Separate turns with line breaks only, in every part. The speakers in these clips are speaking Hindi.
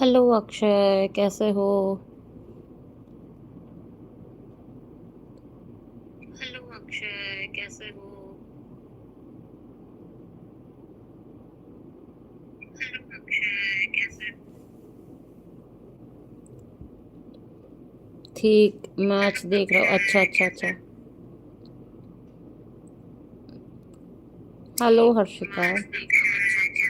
हेलो अक्षय, कैसे हो? हेलो अक्षय, कैसे हो? हेलो अक्षय, कैसे हो? ठीक, मैच देख रहा हूँ। अच्छा अच्छा अच्छा। हेलो हर्षिता। मैच देख रहा हूँ। अच्छा अच्छा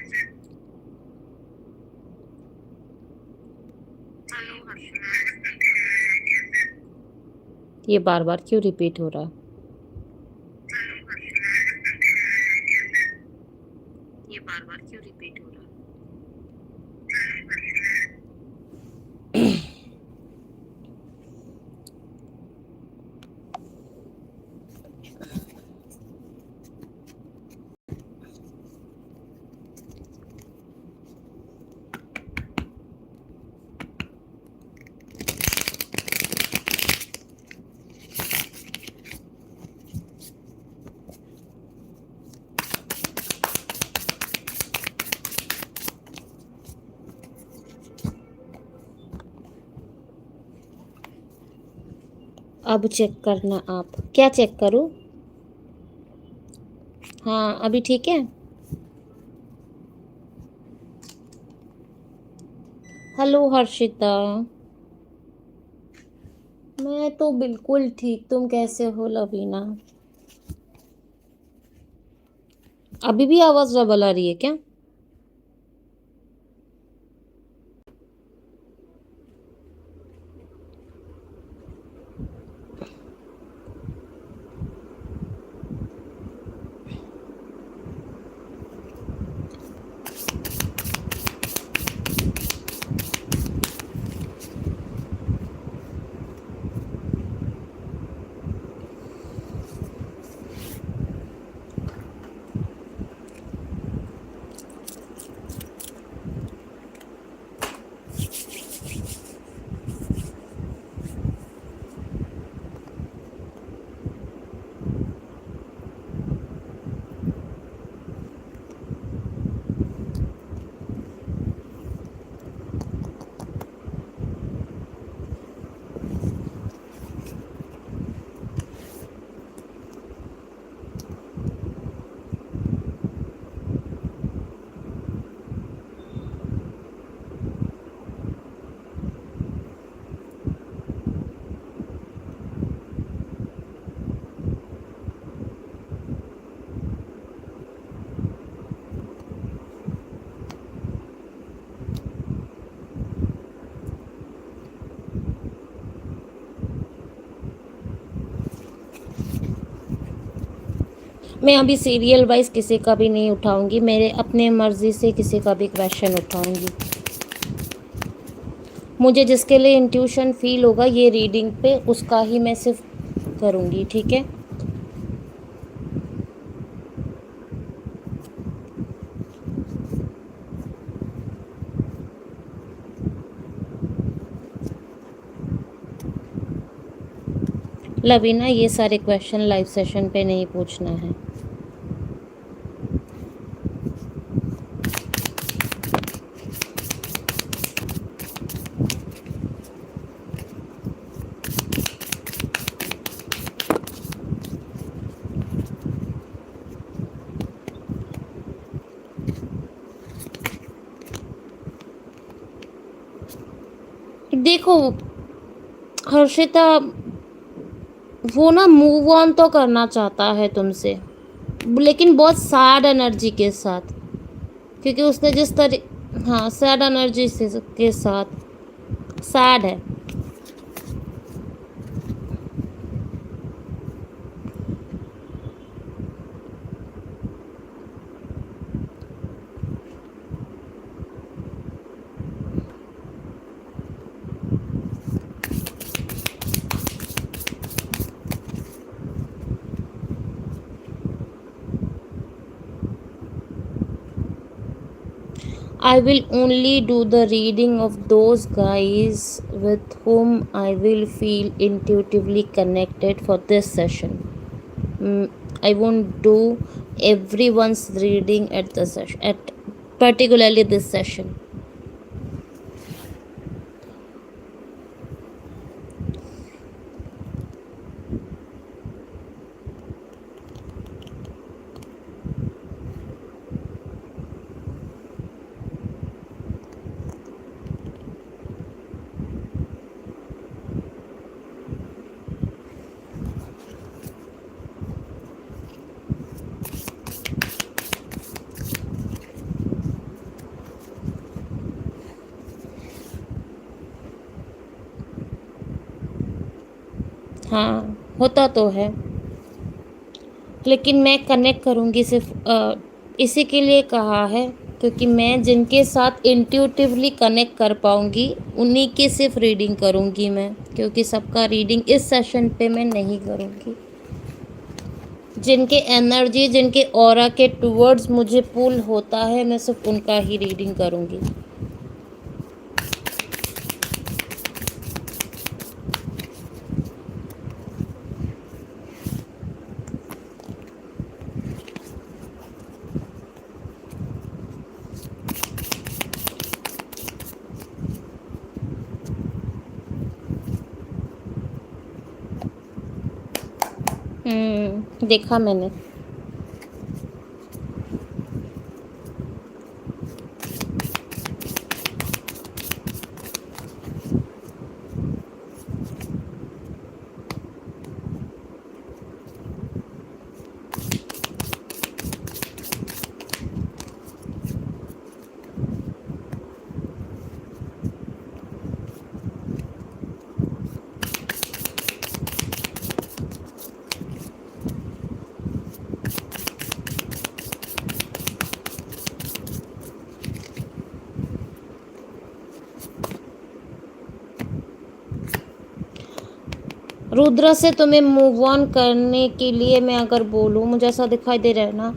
अच्छा। हेलो हर्षिता। ये बार बार क्यों रिपीट हो रहा है? ये बार बार क्यों रिपीट हो रहा है? अब चेक करना। आप क्या चेक करूँ? हाँ, अभी ठीक है। हेलो हर्षिता। मैं तो बिल्कुल ठीक। तुम कैसे हो लवीना? अभी भी आवाज डबल आ रही है क्या? मैं अभी सीरियल वाइज किसी का भी नहीं उठाऊंगी। मेरे अपने मर्जी से किसी का भी क्वेश्चन उठाऊंगी। मुझे जिसके लिए इंट्यूशन फील होगा ये रीडिंग पे, उसका ही मैं सिर्फ करूंगी। ठीक है? लवीना, ये सारे क्वेश्चन लाइव सेशन पे नहीं पूछना है। देखो हर्षिता, वो ना मूव ऑन तो करना चाहता है तुमसे, लेकिन बहुत सैड एनर्जी के साथ। क्योंकि उसने जिस तरह, हाँ, सैड एनर्जी से के साथ सैड है। I will only do the reading of those guys with whom I will feel intuitively connected for this session. Mm, I won't do everyone's reading at the session, at particularly this session. हाँ, होता तो है, लेकिन मैं कनेक्ट करूँगी सिर्फ़ इसी के लिए कहा है क्योंकि मैं जिनके साथ इंट्यूटिवली कनेक्ट कर पाऊँगी, उन्हीं की सिर्फ़ रीडिंग करूँगी मैं, क्योंकि सबका रीडिंग इस सेशन पे मैं नहीं करूँगी। जिनके एनर्जी, जिनके ऑरा के टुवर्ड्स मुझे पुल होता है, मैं सिर्फ़ उनका ही रीडिंग करूँगी। देखा मैंने। रुद्र से तुम्हें मूव ऑन करने के लिए मैं अगर बोलूँ, मुझे ऐसा दिखाई दे रहा है ना,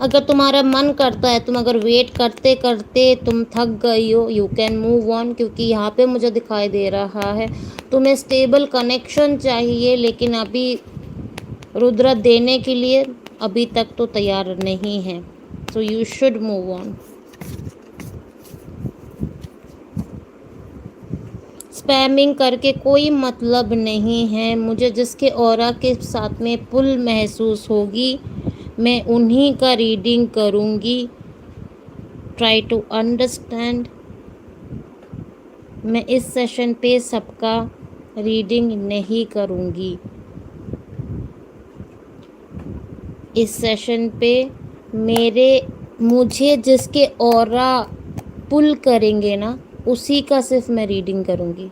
अगर तुम्हारा मन करता है, तुम अगर वेट करते करते तुम थक गई हो, यू कैन मूव ऑन, क्योंकि यहाँ पे मुझे दिखाई दे रहा है तुम्हें स्टेबल कनेक्शन चाहिए, लेकिन अभी रुद्र देने के लिए अभी तक तो तैयार नहीं है। So you should move on. Spamming करके कोई मतलब नहीं है। मुझे जिसके ऑरा के साथ में पुल महसूस होगी, मैं उन्हीं का रीडिंग करूँगी। Try to understand. मैं इस सेशन पे सबका रीडिंग नहीं करूँगी। इस सेशन पे मुझे जिसके ऑरा पुल करेंगे ना, उसी का सिर्फ मैं रीडिंग करूँगी।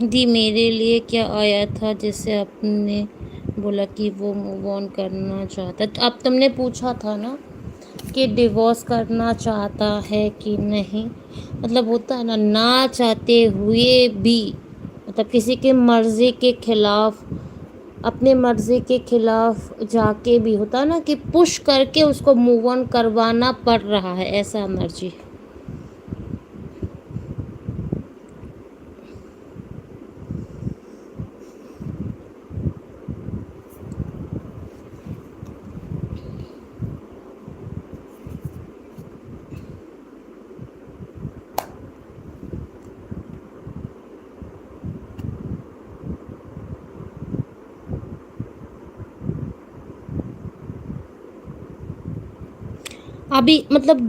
दी मेरे लिए क्या आया था जिससे आपने बोला कि वो मूव ऑन करना चाहता, तो अब तुमने पूछा था ना कि डिवोर्स करना चाहता है कि नहीं। मतलब होता है ना, ना चाहते हुए भी, मतलब किसी के मर्ज़ी के खिलाफ, अपने मर्ज़ी के खिलाफ जाके भी होता है ना कि पुश करके उसको मूव ऑन करवाना पड़ रहा है, ऐसा एनर्जी है। अभी मतलब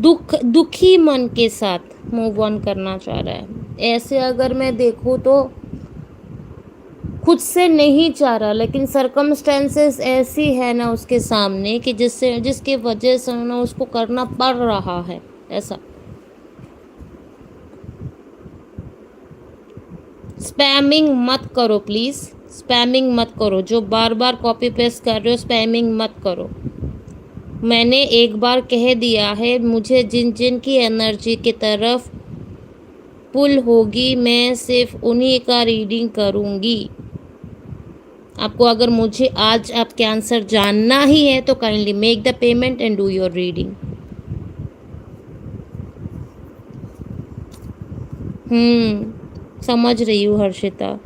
दुखी मन के साथ मूव ऑन करना चाह रहा है। ऐसे अगर मैं देखूँ तो खुद से नहीं चाह रहा, लेकिन सरकमस्टेंसेस ऐसी है ना उसके सामने कि जिसकी वजह से ना उसको करना पड़ रहा है ऐसा। स्पैमिंग मत करो प्लीज़, स्पैमिंग मत करो। जो बार बार कॉपी पेस्ट कर रहे हो, स्पैमिंग मत करो। मैंने एक बार कह दिया है, मुझे जिन जिन की एनर्जी की तरफ पुल होगी, मैं सिर्फ उन्हीं का रीडिंग करूँगी। आपको अगर मुझे आज आपके आंसर जानना ही है तो kindly make the payment and do your reading. समझ रही हूँ हर्षिता।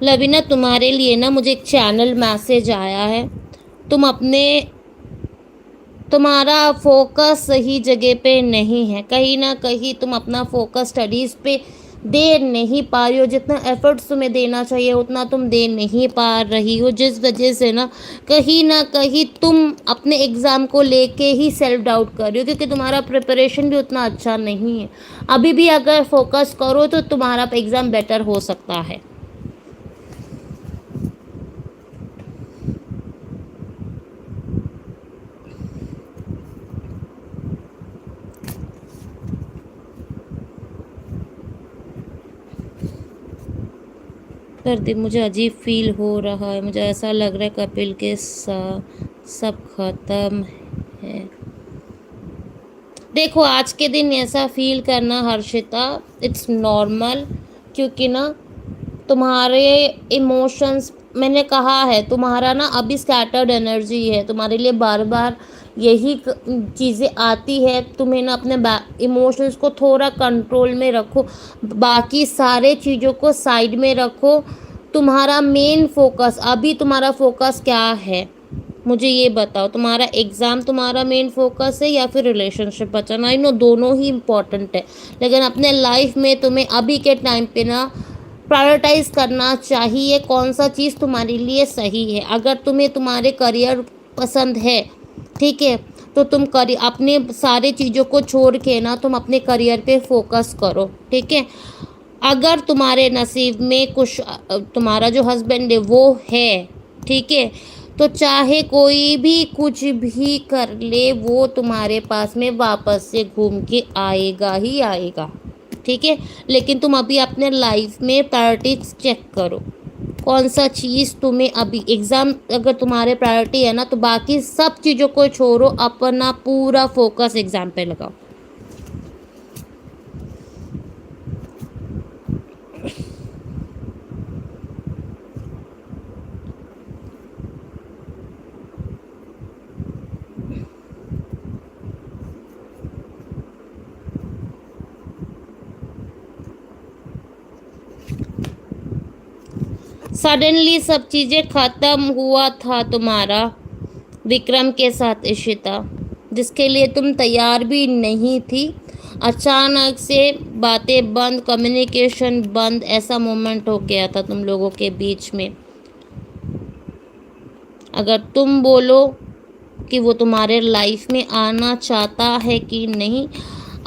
लवीना, तुम्हारे लिए ना मुझे एक चैनल मैसेज आया है। तुम अपने तुम्हारा फोकस सही जगह पे नहीं है, कहीं ना कहीं तुम अपना फोकस स्टडीज़ पे दे नहीं पा रही हो। जितना एफर्ट्स तुम्हें देना चाहिए उतना तुम दे नहीं पा रही हो, जिस वजह से ना कहीं तुम अपने एग्ज़ाम को लेके ही सेल्फ डाउट कर रही हो, क्योंकि तुम्हारा प्रिपरेशन भी उतना अच्छा नहीं है। अभी भी अगर फोकस करो तो तुम्हारा एग्ज़ाम बेटर हो सकता है। दर्द मुझे अजीब फील हो रहा है, मुझे ऐसा लग रहा है कपिल के साथ सब खत्म है। देखो, आज के दिन ऐसा फील करना हर्षिता, इट्स नॉर्मल, क्योंकि ना तुम्हारे इमोशंस, मैंने कहा है तुम्हारा ना अभी स्कैटर्ड एनर्जी है, तुम्हारे लिए बार बार यही चीज़ें आती है। तुम्हें ना अपने इमोशंस को थोड़ा कंट्रोल में रखो, बाकी सारे चीज़ों को साइड में रखो। तुम्हारा मेन फोकस, अभी तुम्हारा फोकस क्या है मुझे ये बताओ? तुम्हारा एग्ज़ाम तुम्हारा मेन फोकस है या फिर रिलेशनशिप बचाना? आई नो दोनों ही इम्पॉर्टेंट है, लेकिन अपने लाइफ में तुम्हें अभी के टाइम पे ना प्रायोरिटाइज करना चाहिए कौन सा चीज़ तुम्हारे लिए सही है। अगर तुम्हें तुम्हारे करियर पसंद है, ठीक है, तो तुम अपने सारे चीज़ों को छोड़ के ना तुम अपने करियर पे फोकस करो, ठीक है। अगर तुम्हारे नसीब में कुछ तुम्हारा जो हस्बैंड है वो है, ठीक है, तो चाहे कोई भी कुछ भी कर ले वो तुम्हारे पास में वापस से घूम के आएगा ही आएगा, ठीक है। लेकिन तुम अभी अपने लाइफ में प्रायोरिटीज चेक करो, कौन सा चीज़ तुम्हें अभी एग्ज़ाम अगर तुम्हारे प्रायोरिटी है ना, तो बाकी सब चीज़ों को छोड़ो, अपना पूरा फोकस एग्ज़ाम पे लगाओ। सडनली सब चीज़ें ख़त्म हुआ था तुम्हारा विक्रम के साथ इशिता, जिसके लिए तुम तैयार भी नहीं थी। अचानक से बातें बंद, कम्युनिकेशन बंद, ऐसा मोमेंट हो गया था तुम लोगों के बीच में। अगर तुम बोलो कि वो तुम्हारे लाइफ में आना चाहता है कि नहीं,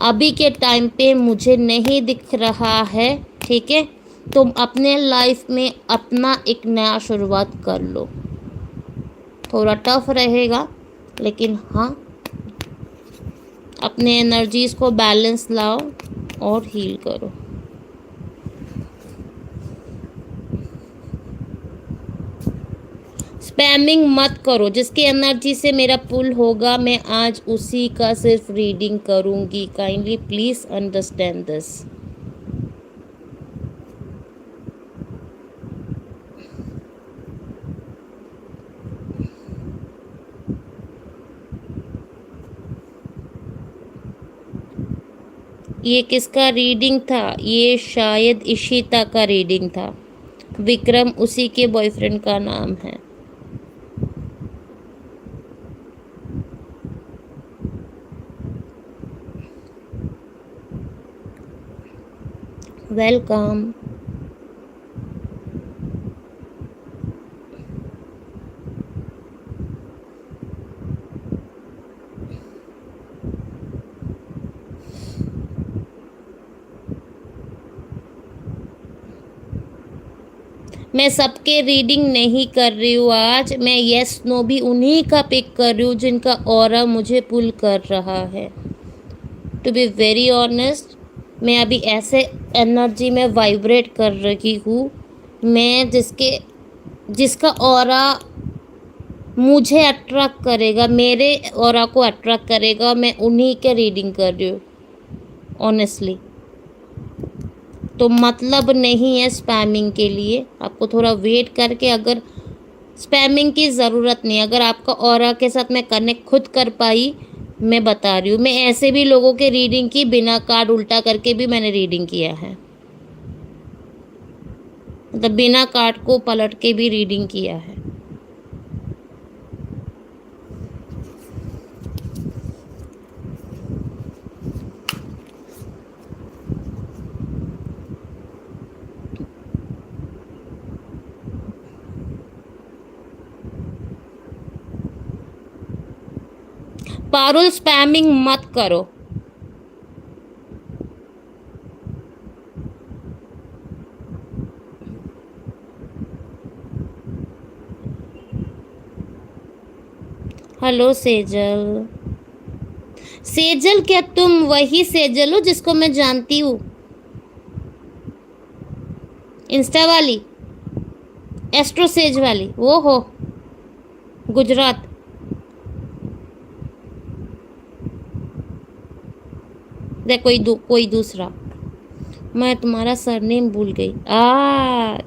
अभी के टाइम पे मुझे नहीं दिख रहा है, ठीक है। तुम अपने लाइफ में अपना एक नया शुरुआत कर लो, थोड़ा टफ रहेगा, लेकिन हाँ, अपने एनर्जीज़ को बैलेंस लाओ और हील करो। स्पैमिंग मत करो, जिसकी एनर्जी से मेरा पुल होगा मैं आज उसी का सिर्फ रीडिंग करूँगी। Kindly please understand this. ये किसका रीडिंग था? ये शायद इशिता का रीडिंग था। विक्रम उसी के बॉयफ्रेंड का नाम है। वेलकम। मैं सबके रीडिंग नहीं कर रही हूँ आज, मैं येस नो भी उन्हीं का पिक कर रही हूँ जिनका ऑरा मुझे पुल कर रहा है। टू बी वेरी ऑनेस्ट, मैं अभी ऐसे एनर्जी में वाइब्रेट कर रही हूँ, मैं जिसका ऑरा मुझे अट्रैक्ट करेगा, मेरे ऑरा को अट्रैक्ट करेगा, मैं उन्हीं के रीडिंग कर रही हूँ ऑनेस्टली। तो मतलब नहीं है स्पैमिंग के लिए, आपको थोड़ा वेट करके, अगर स्पैमिंग की ज़रूरत नहीं, अगर आपका ऑरा के साथ मैं कनेक्ट खुद कर पाई, मैं बता रही हूँ, मैं ऐसे भी लोगों के रीडिंग की, बिना कार्ड उल्टा करके भी मैंने रीडिंग किया है, मतलब बिना कार्ड को पलट के भी रीडिंग किया है। पारुल स्पैमिंग मत करो। हेलो सेजल। सेजल, क्या तुम वही सेजल हो जिसको मैं जानती हूँ, इंस्टा वाली, एस्ट्रो सेज वाली? वो हो गुजरात? कोई दूसरा। मैं तुम्हारा सरनेम भूल गई।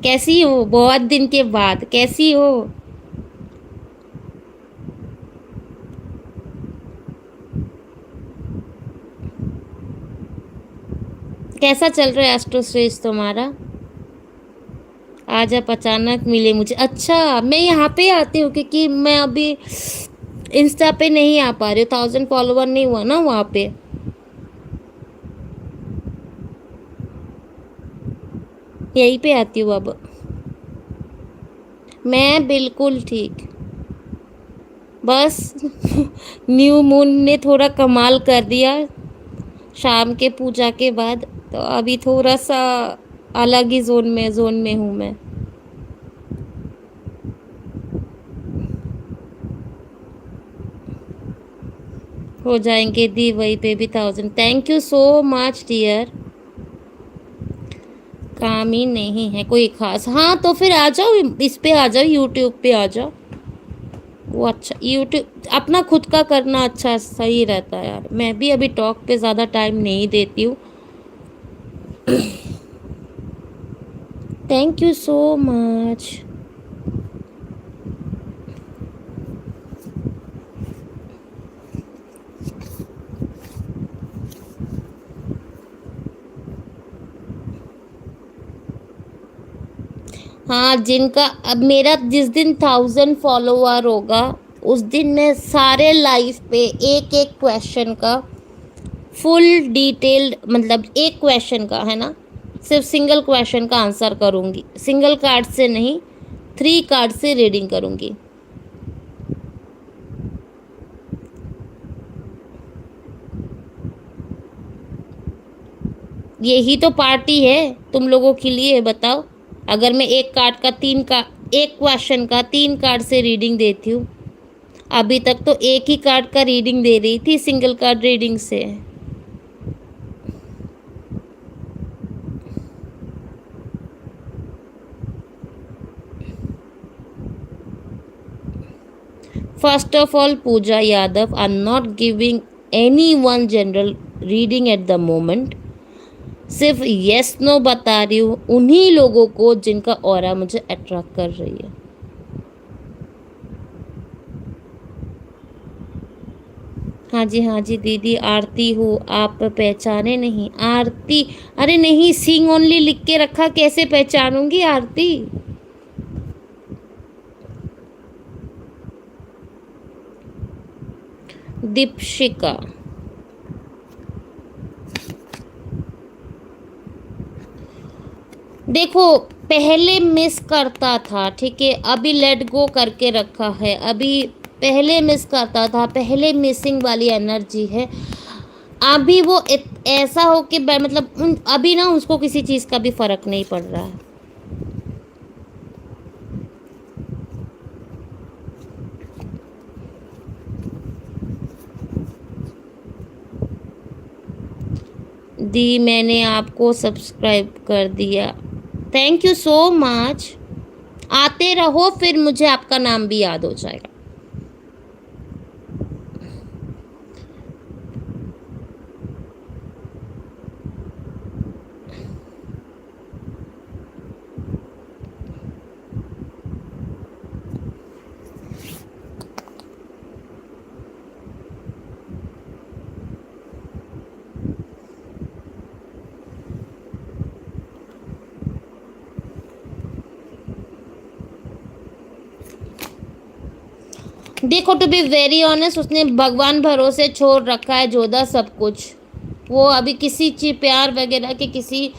कैसी हो? बहुत दिन के बाद कैसी हो? कैसा चल रहा है एस्ट्रो स्टेज तुम्हारा? आज आप अचानक मिले मुझे। अच्छा, मैं यहाँ पे आती हूँ क्योंकि मैं अभी इंस्टा पे नहीं आ पा रही हूँ, 1000 फॉलोवर नहीं हुआ ना वहाँ पे। यहीं पे आती हूँ अब। मैं बिल्कुल ठीक। बस न्यू मून ने थोड़ा कमाल कर दिया शाम के पूजा के बाद, तो अभी थोड़ा सा अलग ही जोन में हूँ मैं। हो जाएंगे दी, वही पे भी 1000। Thank you so much dear. काम ही नहीं है कोई खास। हाँ तो फिर आ जाओ, इस पे आ जाओ, यूट्यूब पे आ जाओ। वो अच्छा, यूट्यूब अपना खुद का करना अच्छा सही रहता है यार। मैं भी अभी टॉक पे ज़्यादा टाइम नहीं देती हूँ। Thank you so much. हाँ, जिनका अब मेरा जिस दिन 1000 फॉलोवर होगा, उस दिन मैं सारे लाइव पे एक एक क्वेश्चन का फुल डिटेल्ड, मतलब एक क्वेश्चन का है ना, सिर्फ सिंगल क्वेश्चन का आंसर करूँगी, सिंगल कार्ड से नहीं, 3 कार्ड से रीडिंग करूँगी। यही तो पार्टी है तुम लोगों के लिए, बताओ। अगर मैं एक कार्ड का एक क्वेश्चन का 3 कार्ड से रीडिंग देती हूँ, अभी तक तो एक ही कार्ड का रीडिंग दे रही थी सिंगल कार्ड रीडिंग से। First of all Puja Yadav, I am not giving any one general reading at the moment. सिर्फ यस नो बता रही हूँ उन्हीं लोगों को जिनका ऑरा मुझे अट्रैक्ट कर रही है। हाँ जी दीदी, आरती हो आप, पहचाने नहीं? आरती? अरे नहीं, सिंग ओनली लिख के रखा, कैसे पहचानूंगी आरती? दीपशिका। देखो, पहले मिस करता था, ठीक है, अभी लेट गो करके रखा है। अभी पहले मिस करता था, पहले मिसिंग वाली एनर्जी है। अभी वो ऐसा हो कि मतलब अभी ना उसको किसी चीज़ का भी फर्क नहीं पड़ रहा है। दी, मैंने आपको सब्सक्राइब कर दिया। Thank you so much. आते रहो, फिर मुझे आपका नाम भी याद हो जाएगा। देखो टू बी वेरी ऑनेस्ट, उसने भगवान भरोसे छोड़ रखा है जोधा सब कुछ। वो अभी किसी चीज प्यार वगैरह के किसी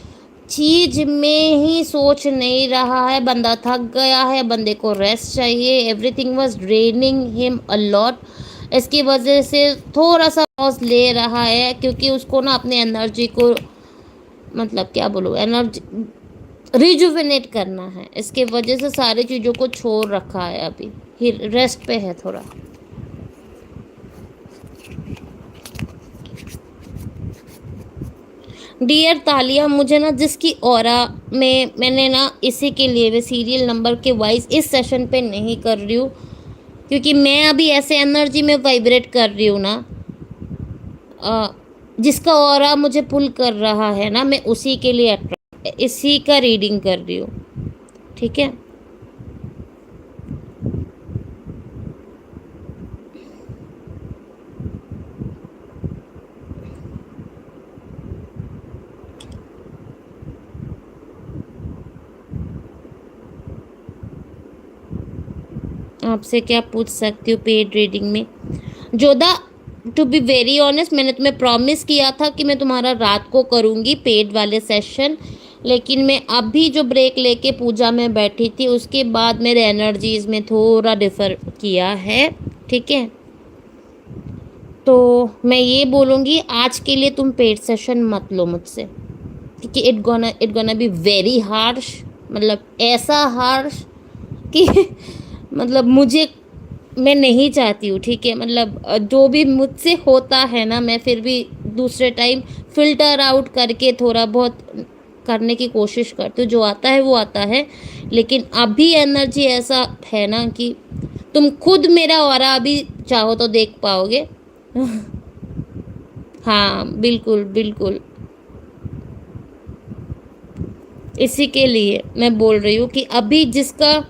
चीज में ही सोच नहीं रहा है। बंदा थक गया है, बंदे को रेस्ट चाहिए। Everything was draining him a lot. इसकी वजह से थोड़ा सा पॉज ले रहा है, क्योंकि उसको ना अपने एनर्जी को, मतलब क्या बोलूँ, एनर्जी रिजुविनेट करना है। इसके वजह से सारी चीज़ों को छोड़ रखा है, अभी ही रेस्ट पे है थोड़ा। डियर तालिया, मुझे ना जिसकी ऑरा में, मैंने ना इसी के लिए मैं सीरियल नंबर के वाइज इस सेशन पे नहीं कर रही हूँ, क्योंकि मैं अभी ऐसे एनर्जी में वाइब्रेट कर रही हूँ ना, अ, जिसका ऑरा मुझे पुल कर रहा है ना, मैं उसी के लिए इसी का रीडिंग कर रही हूँ। ठीक है। आपसे क्या पूछ सकती हूँ पेड रीडिंग में? Jodha, to be very honest, मैंने तुम्हें प्रॉमिस किया था कि मैं तुम्हारा रात को करूँगी पेड वाले सेशन, लेकिन मैं अभी जो ब्रेक लेके पूजा में बैठी थी, उसके बाद मेरे एनर्जीज में थोड़ा डिफर किया है। ठीक है। तो मैं ये बोलूँगी, आज के लिए तुम पेड सेशन मत लो मुझसे, क्योंकि it gonna be very harsh. मतलब ऐसा हार्श कि मतलब मुझे, मैं नहीं चाहती हूँ। ठीक है। मतलब जो भी मुझसे होता है ना, मैं फिर भी दूसरे टाइम फ़िल्टर आउट करके थोड़ा बहुत करने की कोशिश करती हूँ। जो आता है वो आता है, लेकिन अभी एनर्जी ऐसा है ना कि तुम खुद मेरा ऑरा अभी चाहो तो देख पाओगे। हाँ, बिल्कुल बिल्कुल। इसी के लिए मैं बोल रही हूँ कि अभी जिसका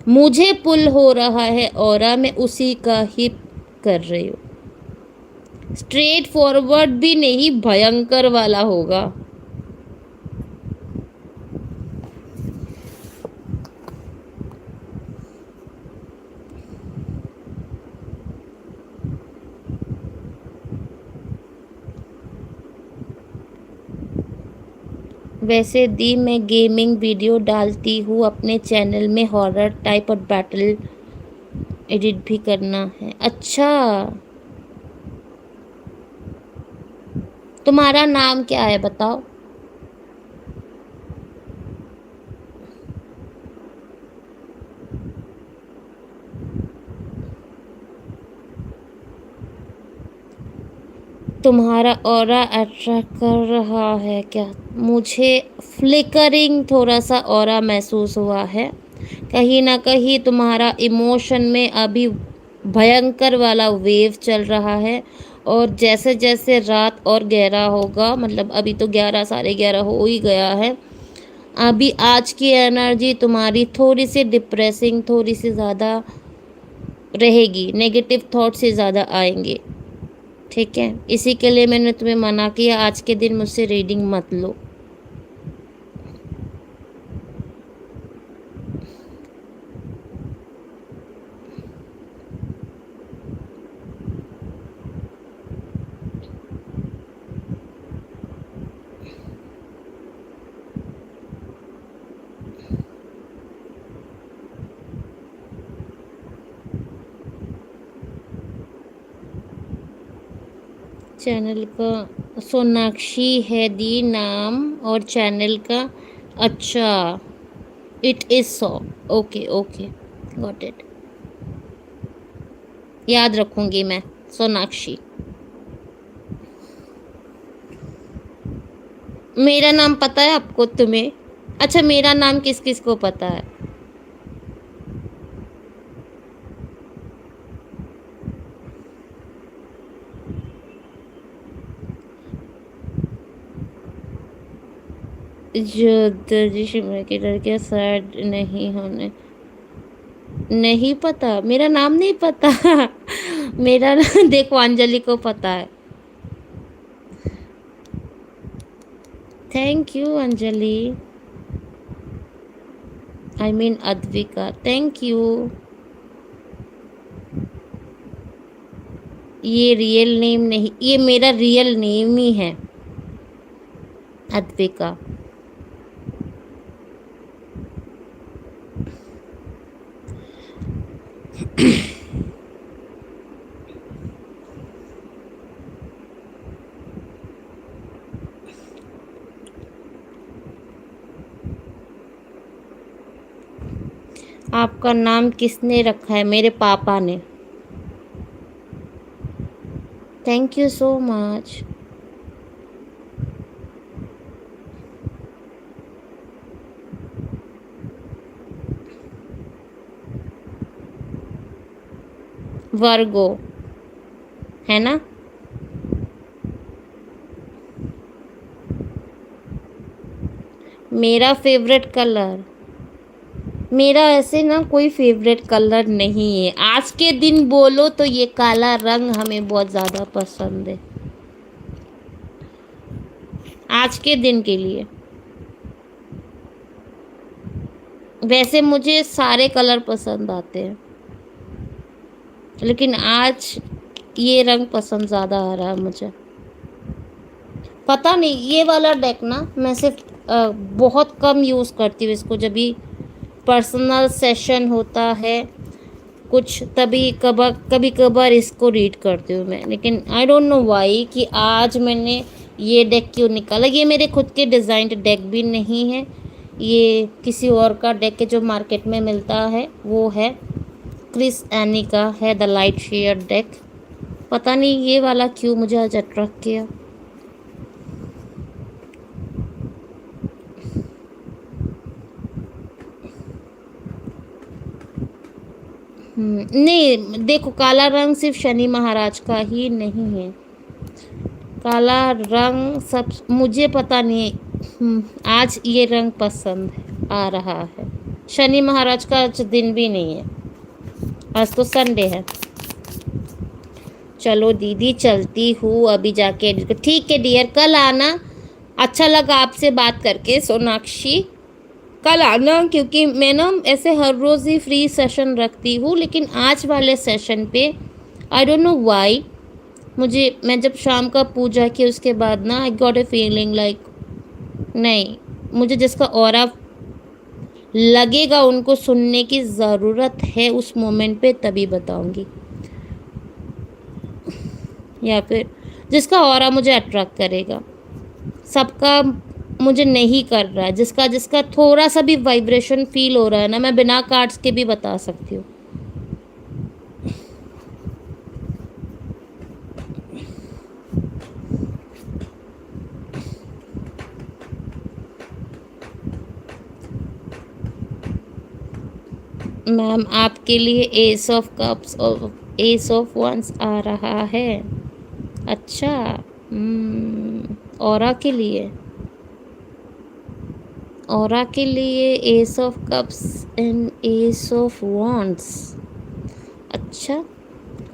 मुझे पुल हो रहा है ऑरा, मैं उसी का ही कर रही हूँ। स्ट्रेट फॉरवर्ड भी नहीं, भयंकर वाला होगा। वैसे दी, मैं गेमिंग वीडियो डालती हूँ अपने चैनल में, हॉरर टाइप और बैटल एडिट भी करना है। अच्छा, तुम्हारा नाम क्या है बताओ? तुम्हारा ऑरा अट्रैक्ट कर रहा है क्या? मुझे फ्लिकरिंग थोड़ा सा ऑरा महसूस हुआ है। कहीं ना कहीं तुम्हारा इमोशन में अभी भयंकर वाला वेव चल रहा है। और जैसे जैसे रात और गहरा होगा, मतलब अभी तो 11 साढ़े 11 हो ही गया है, अभी आज की एनर्जी तुम्हारी थोड़ी सी डिप्रेसिंग, थोड़ी सी ज़्यादा रहेगी। नेगेटिव थॉट से ज़्यादा आएंगे। ठीक है। इसी के लिए मैंने तुम्हें मना किया, आज के दिन मुझसे रीडिंग मत लो। चैनल का सोनाक्षी है दी नाम, और चैनल का, अच्छा, it is so. Okay okay, got it. याद रखूँगी मैं, सोनाक्षी। मेरा नाम पता है आपको, तुम्हें? अच्छा, मेरा नाम किस किस को पता है? जो दर्जी शिमला की लड़कियां सैड नहीं होने, नहीं पता, मेरा नाम नहीं पता। मेरा देखो, अंजलि को पता है। Thank you Anjali, I mean Advika, thank you. ये रियल नेम नहीं, ये मेरा रियल नेम ही है, अद्विका। आपका नाम किसने रखा है? मेरे पापा ने। Thank you so much. Virgo, है ना? मेरा फेवरेट कलर, मेरा ऐसे ना कोई फेवरेट कलर नहीं है। आज के दिन बोलो तो ये काला रंग हमें बहुत ज़्यादा पसंद है, आज के दिन के लिए। वैसे मुझे सारे कलर पसंद आते हैं, लेकिन आज ये रंग पसंद ज़्यादा आ रहा है मुझे। पता नहीं, ये वाला डेक ना मैं सिर्फ बहुत कम यूज़ करती हूँ इसको, जब भी पर्सनल सेशन होता है कुछ, तभी कभी कभार इसको रीड करती हूँ मैं। लेकिन आई डोंट नो वाई कि आज मैंने ये डेक क्यों निकाला। ये मेरे खुद के डिज़ाइंड डेक भी नहीं है, ये किसी और का डेक है जो मार्केट में मिलता है, वो है क्रिस एनी का है, द लाइट शेयर डेक। पता नहीं ये वाला क्यों मुझे आज अट्रैक्ट किया। नहीं देखो, काला रंग सिर्फ शनि महाराज का ही नहीं है, काला रंग सब मुझे पता नहीं। आज ये रंग पसंद आ रहा है। शनि महाराज का आज दिन भी नहीं है, आज तो संडे है। चलो दीदी चलती हूँ अभी जाके edit ठीक है डियर, कल आना। अच्छा लगा आपसे बात करके सोनाक्षी, कल आना, क्योंकि मैं ना ऐसे हर रोज़ ही फ्री सेशन रखती हूँ, लेकिन आज वाले सेशन पे आई डोंट नो वाई मुझे, मैं जब शाम का पूजा की उसके बाद ना I got a feeling like नहीं, मुझे जिसका ऑरा लगेगा उनको सुनने की ज़रूरत है उस मोमेंट पे तभी बताऊंगी, या फिर जिसका ऑरा मुझे अट्रैक्ट करेगा। सबका मुझे नहीं कर रहा है, जिसका जिसका थोड़ा सा भी वाइब्रेशन फील हो रहा है ना, मैं बिना कार्ड्स के भी बता सकती हूँ। मैम आपके लिए एस ऑफ कप्स और एस ऑफ वंस आ रहा है। अच्छा, ऑरा के लिए, ऑरा के लिए S of cups and S of wands. अच्छा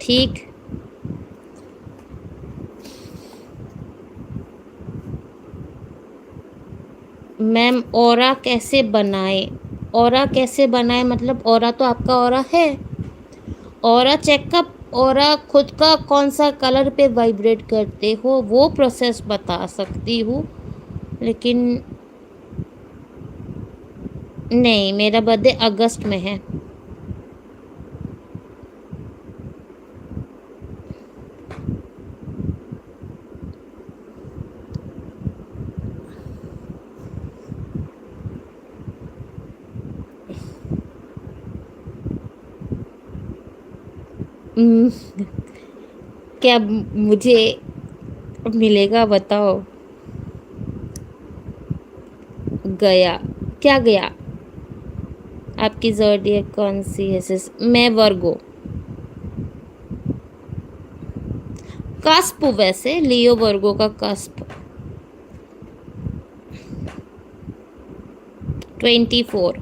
ठीक। मैम ऑरा कैसे बनाए? ऑरा कैसे बनाए मतलब, ऑरा तो आपका ऑरा है, ऑरा चेकअप, ऑरा खुद का कौन सा कलर पे वाइब्रेट करते हो वो प्रोसेस बता सकती हूँ, लेकिन नहीं, मेरा बर्थडे अगस्त में है। हम्म, क्या मुझे मिलेगा बताओ? गया, क्या गया? आपकी ज़ोडिएक कौन सी है सिस? मैं वर्गो। कस्प, वैसे लियो वर्गो का कस्प 24।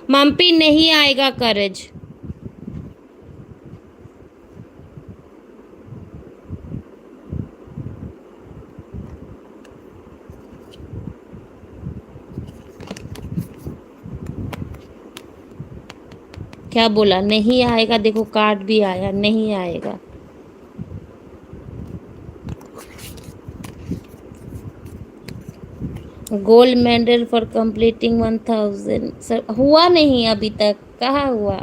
मम्पी नहीं आएगा करेज। क्या बोला? नहीं आएगा। देखो कार्ड भी आया, नहीं आएगा। Gold medal for completing 1000। Sir हुआ नहीं अभी तक, कहाँ हुआ?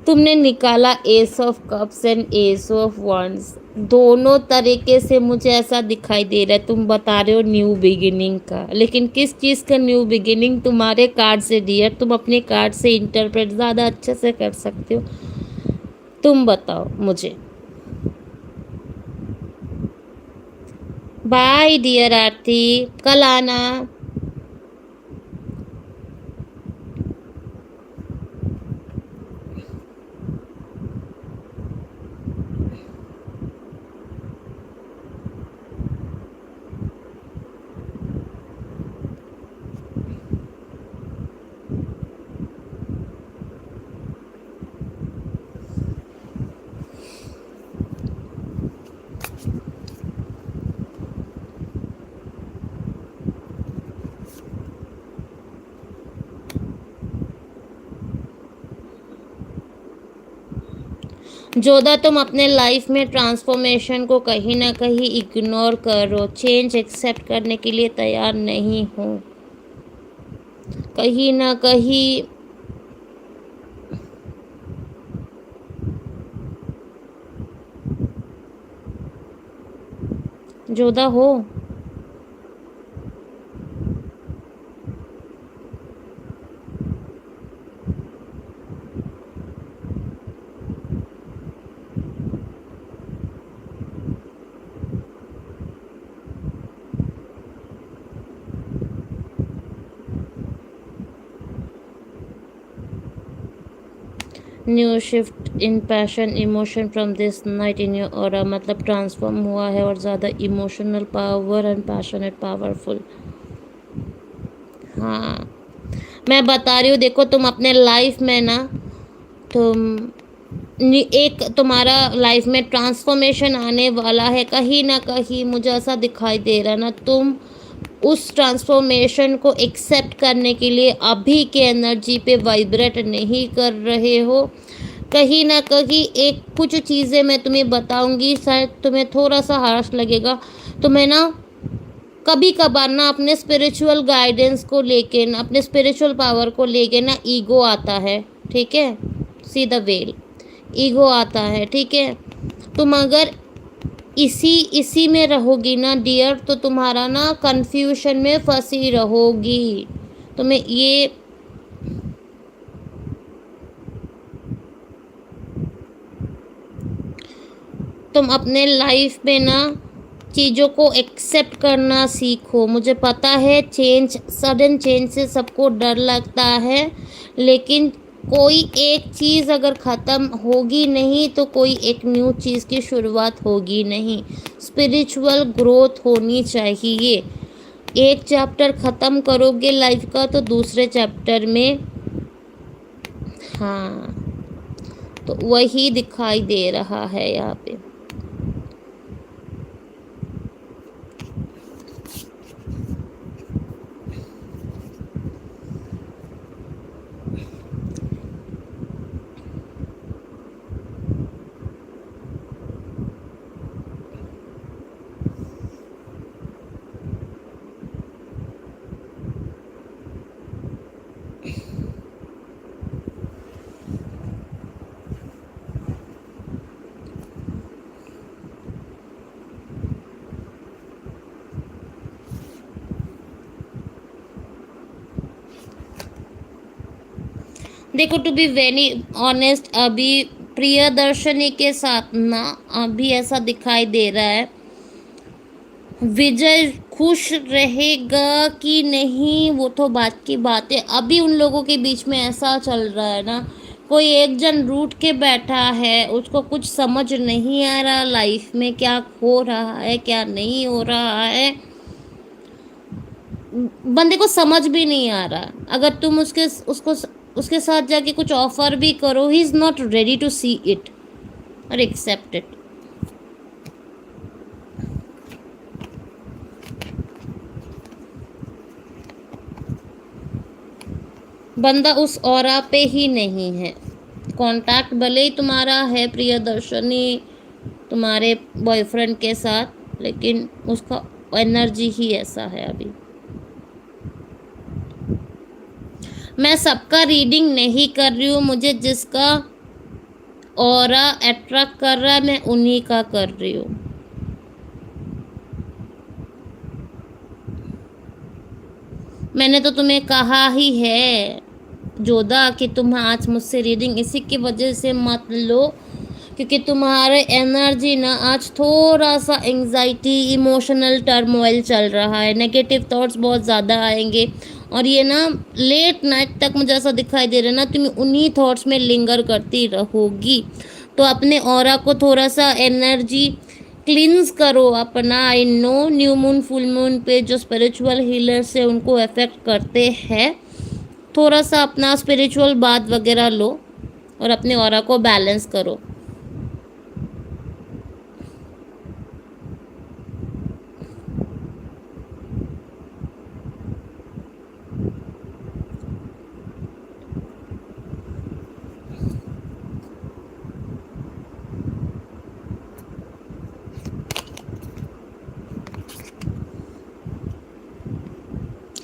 तुमने निकाला S of cups and S of wands। दोनों तरीके से मुझे ऐसा दिखाई दे रहा है, तुम बता रहे हो न्यू बिगिनिंग का, लेकिन किस चीज़ का न्यू बिगिनिंग? तुम्हारे कार्ड से डियर, तुम अपने कार्ड से इंटरप्रेट ज़्यादा अच्छे से कर सकते हो। तुम बताओ मुझे। बाय डियर आरती, कल आना। जोधा, तुम अपने लाइफ में ट्रांसफॉर्मेशन को कहीं ना कहीं इग्नोर करो, चेंज एक्सेप्ट करने के लिए तैयार नहीं हो। कहीं ना कहीं जोधा हो। New shift in passion emotion from this night in your aura, मतलब ट्रांसफॉर्म हुआ है और ज़्यादा emotional power and passionate powerful. हाँ, मैं बता रही हूँ, देखो तुम अपने लाइफ में ना, तुम एक तुम्हारा लाइफ में ट्रांसफॉर्मेशन आने वाला है। कहीं ना कहीं मुझे ऐसा दिखाई दे रहा है ना, तुम उस ट्रांसफॉर्मेशन को एक्सेप्ट करने के लिए अभी के एनर्जी पे वाइब्रेट नहीं कर रहे हो। कहीं ना कहीं एक कुछ चीज़ें मैं तुम्हें बताऊंगी, शायद तुम्हें थोड़ा सा हार्श लगेगा। तुम्हें ना कभी कभार ना अपने स्पिरिचुअल गाइडेंस को लेके ना, अपने स्पिरिचुअल पावर को लेके ना ईगो आता है, ठीक है? सी द वेल, ईगो आता है, ठीक है? तुम अगर इसी इसी में रहोगी ना डियर, तो तुम्हारा ना कंफ्यूजन में फंसी रहोगी। तुम्हें ये तुम अपने लाइफ में ना चीज़ों को एक्सेप्ट करना सीखो। मुझे पता है चेंज, सडन चेंज से सबको डर लगता है, लेकिन कोई एक चीज़ अगर ख़त्म होगी नहीं तो कोई एक न्यू चीज़ की शुरुआत होगी नहीं। स्पिरिचुअल ग्रोथ होनी चाहिए। एक चैप्टर ख़त्म करोगे लाइफ का तो दूसरे चैप्टर में, हाँ, तो वही दिखाई दे रहा है यहाँ पे। देखो टू बी वेरी ऑनेस्ट, अभी प्रियदर्शनी के साथ ना अभी ऐसा दिखाई दे रहा है, विजय खुश रहेगा कि नहीं वो तो बात की बात है। अभी उन लोगों के बीच में ऐसा चल रहा है ना, कोई एक जन रूठ के बैठा है, उसको कुछ समझ नहीं आ रहा लाइफ में क्या हो रहा है क्या नहीं हो रहा है, बंदे को समझ भी नहीं आ रहा। अगर तुम उसके साथ जाके कुछ ऑफर भी करो, he is not ready to see it और एक्सेप्ट इट। बंदा उस ऑरा पे ही नहीं है। कांटेक्ट भले ही तुम्हारा है प्रियदर्शनी तुम्हारे बॉयफ्रेंड के साथ, लेकिन उसका एनर्जी ही ऐसा है अभी। मैं सबका रीडिंग नहीं कर रही हूँ, मुझे जिसका ऑरा अट्रैक्ट कर रहा है मैं उन्हीं का कर रही हूँ। मैंने तो तुम्हें कहा ही है जोधा कि तुम आज मुझसे रीडिंग इसी की वजह से मत लो, क्योंकि तुम्हारे एनर्जी ना आज थोड़ा सा एंजाइटी इमोशनल टर्मोइल चल रहा है, नेगेटिव थॉट्स बहुत ज़्यादा आएंगे और ये ना लेट नाइट तक मुझे ऐसा दिखाई दे रहा है ना तुम उन्हीं थॉट्स में लिंगर करती रहोगी। तो अपने ऑरा को थोड़ा सा एनर्जी क्लींस करो अपना। I know new moon full moon पे जो स्पिरिचुअल हीलर्स है उनको अफेक्ट करते हैं, थोड़ा सा अपना स्पिरिचुअल बात वगैरह लो और अपने ऑरा को बैलेंस करो।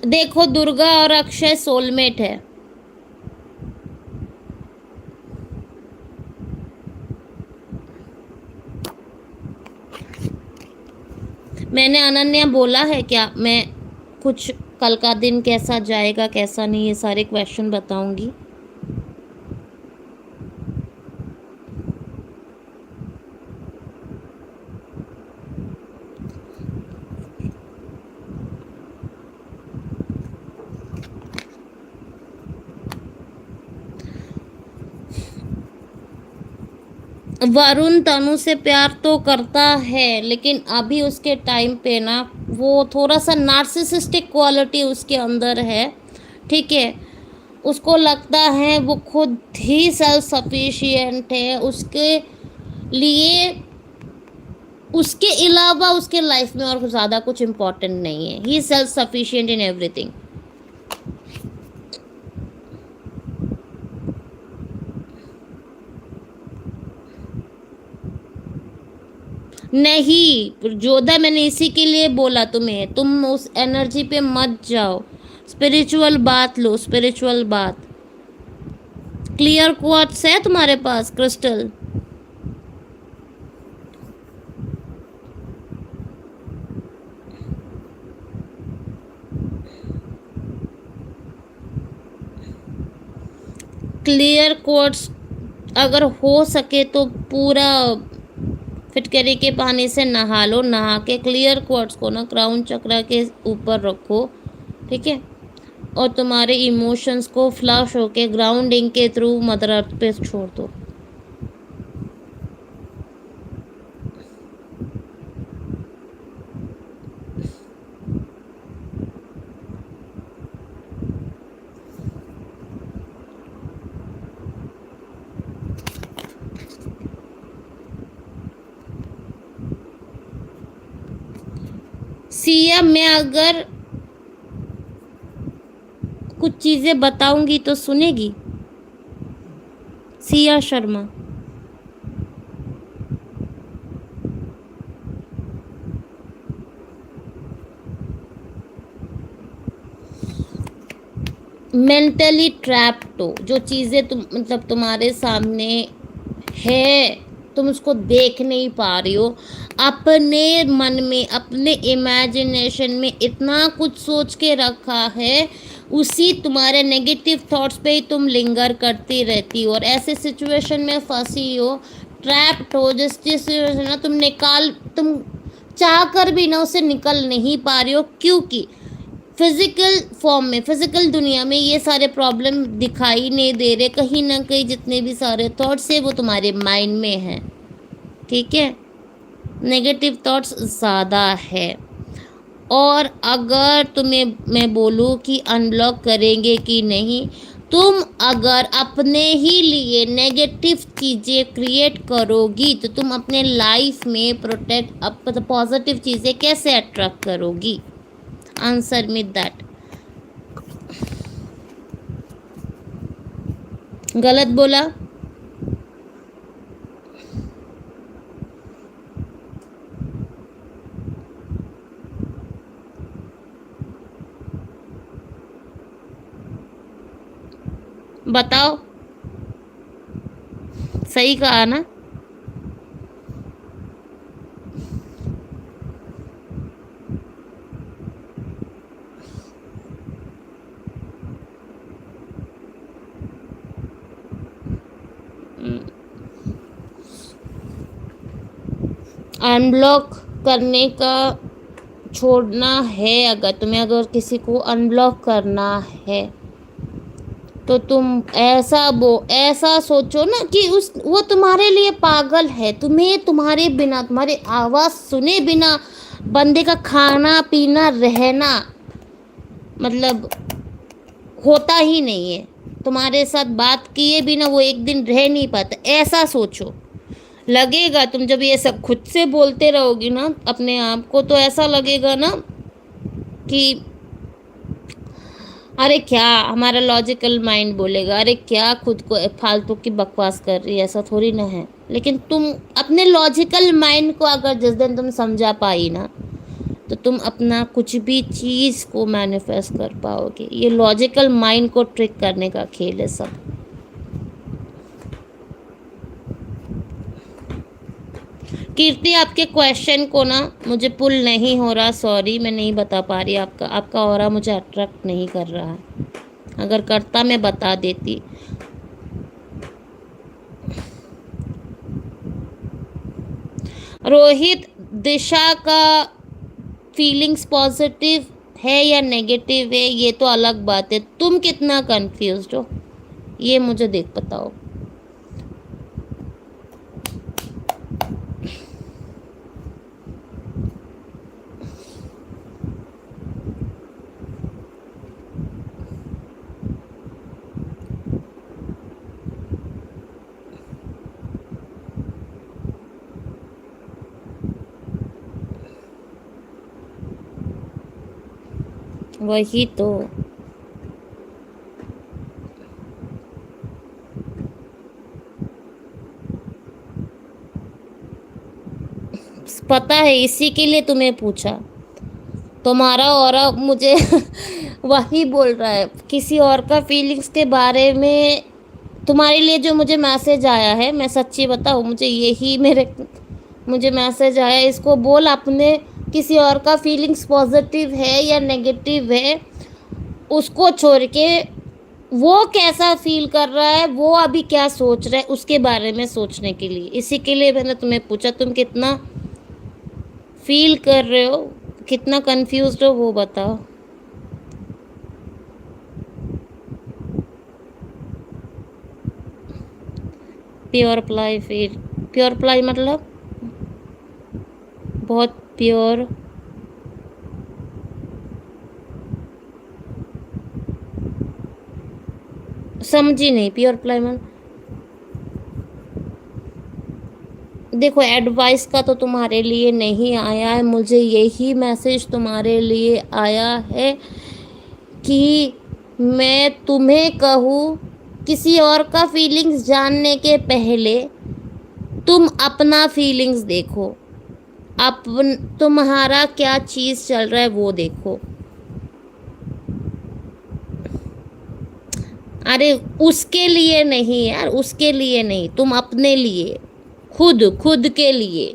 देखो दुर्गा और अक्षय सोलमेट है। मैंने अनन्या बोला है क्या मैं कुछ कल का दिन कैसा जाएगा कैसा नहीं ये सारे क्वेश्चन बताऊंगी। वरुण तनु से प्यार तो करता है, लेकिन अभी उसके टाइम पे ना वो थोड़ा सा नार्सिसिस्टिक क्वालिटी उसके अंदर है। ठीक है, उसको लगता है वो खुद ही सेल्फ सफिशिएंट है, उसके लिए उसके अलावा उसके लाइफ में और ज़्यादा कुछ इम्पोर्टेंट नहीं है। ही सेल्फ सफिशिएंट इन एवरीथिंग। नहीं जोधा, मैंने इसी के लिए बोला तुम्हें, तुम उस एनर्जी पे मत जाओ, स्पिरिचुअल बात लो, स्पिरिचुअल बात। क्लियर क्वार्ट्स है तुम्हारे पास क्रिस्टल? क्लियर क्वार्ट्स अगर हो सके तो पूरा फिटकरी के पानी से नहा लो, नहा के क्लियर क्वार्ट्स को ना क्राउन चक्र के ऊपर रखो। ठीक है, और तुम्हारे इमोशंस को फ्लश होके ग्राउंडिंग के थ्रू मदर अर्थ पे छोड़ दो। सिया, मैं अगर कुछ चीज़ें बताऊंगी तो सुनेगी? सिया शर्मा। मेंटली ट्रैप्ड हो, जो चीज़ें तुम मतलब तुम्हारे सामने है तुम उसको देख नहीं पा रही हो, अपने मन में अपने इमेजिनेशन में इतना कुछ सोच के रखा है, उसी तुम्हारे नेगेटिव थॉट्स पे ही तुम लिंगर करती रहती हो और ऐसे सिचुएशन में फंसी हो, ट्रैप्ड हो, जिस सिचुएशन ना तुम चाह कर भी ना उसे निकल नहीं पा रही हो, क्योंकि फिजिकल फॉर्म में फिजिकल दुनिया में ये सारे प्रॉब्लम दिखाई नहीं दे रहे, कहीं ना कहीं जितने भी सारे थॉट्स है वो तुम्हारे माइंड में हैं। ठीक है, नेगेटिव थॉट्स ज़्यादा है। और अगर तुम्हें मैं बोलूँ कि अनब्लॉक करेंगे कि नहीं, तुम अगर अपने ही लिए नेगेटिव चीज़ें क्रिएट करोगी तो तुम अपने लाइफ में प्रोटेक्ट पॉजिटिव चीज़ें कैसे अट्रैक्ट करोगी? Answer me that. गलत बोला? बताओ, सही कहा ना? अनब्लॉक करने का छोड़ना है, अगर तुम्हें अगर किसी को अनब्लॉक करना है तो तुम ऐसा सोचो ना कि उस वो तुम्हारे लिए पागल है, तुम्हें तुम्हारे बिना, तुम्हारी आवाज़ सुने बिना बंदे का खाना पीना रहना मतलब होता ही नहीं है। तुम्हारे साथ बात किए बिना वो एक दिन रह नहीं पाता, ऐसा सोचो। लगेगा तुम जब ये सब खुद से बोलते रहोगी ना अपने आप को, तो ऐसा लगेगा ना कि अरे क्या, हमारा लॉजिकल माइंड बोलेगा अरे क्या खुद को फालतू की बकवास कर रही है, ऐसा थोड़ी ना है। लेकिन तुम अपने लॉजिकल माइंड को अगर जिस दिन तुम समझा पाई ना, तो तुम अपना कुछ भी चीज़ को मैनिफेस्ट कर पाओगे। ये लॉजिकल माइंड को ट्रिक करने का खेल है सब। कीर्ति, आपके क्वेश्चन को ना मुझे पुल नहीं हो रहा, सॉरी, मैं नहीं बता पा रही। आपका ऑरा मुझे अट्रैक्ट नहीं कर रहा है, अगर करता मैं बता देती। रोहित, दिशा का फीलिंग्स पॉजिटिव है या नेगेटिव है ये तो अलग बात है, तुम कितना कंफ्यूज्ड हो ये मुझे देख बताओ। वही तो, पता है इसी के लिए तुम्हें पूछा। तुम्हारा ऑरा मुझे वही बोल रहा है, किसी और का फीलिंग्स के बारे में। तुम्हारे लिए जो मुझे मैसेज आया है, मैं सच्ची बताऊँ, मुझे मैसेज आया, इसको बोल अपने किसी और का फीलिंग्स पॉजिटिव है या नेगेटिव है, उसको छोड़ के वो कैसा फील कर रहा है, वो अभी क्या सोच रहा है, उसके बारे में सोचने के लिए। इसी के लिए मैंने तुम्हें पूछा, तुम कितना फील कर रहे हो, कितना कंफ्यूज्ड हो वो बताओ। प्योर अप्लाई, फिर प्योर अप्लाई मतलब बहुत प्योर। समझी नहीं, प्योर अप्लाई मतलब देखो, एडवाइस का तो तुम्हारे लिए नहीं आया है, मुझे यही मैसेज तुम्हारे लिए आया है कि मैं तुम्हें कहूँ, किसी और का फीलिंग्स जानने के पहले तुम अपना फीलिंग्स देखो, तुम्हारा क्या चीज़ चल रहा है वो देखो। अरे उसके लिए नहीं यार, उसके लिए नहीं, तुम अपने लिए, खुद के लिए,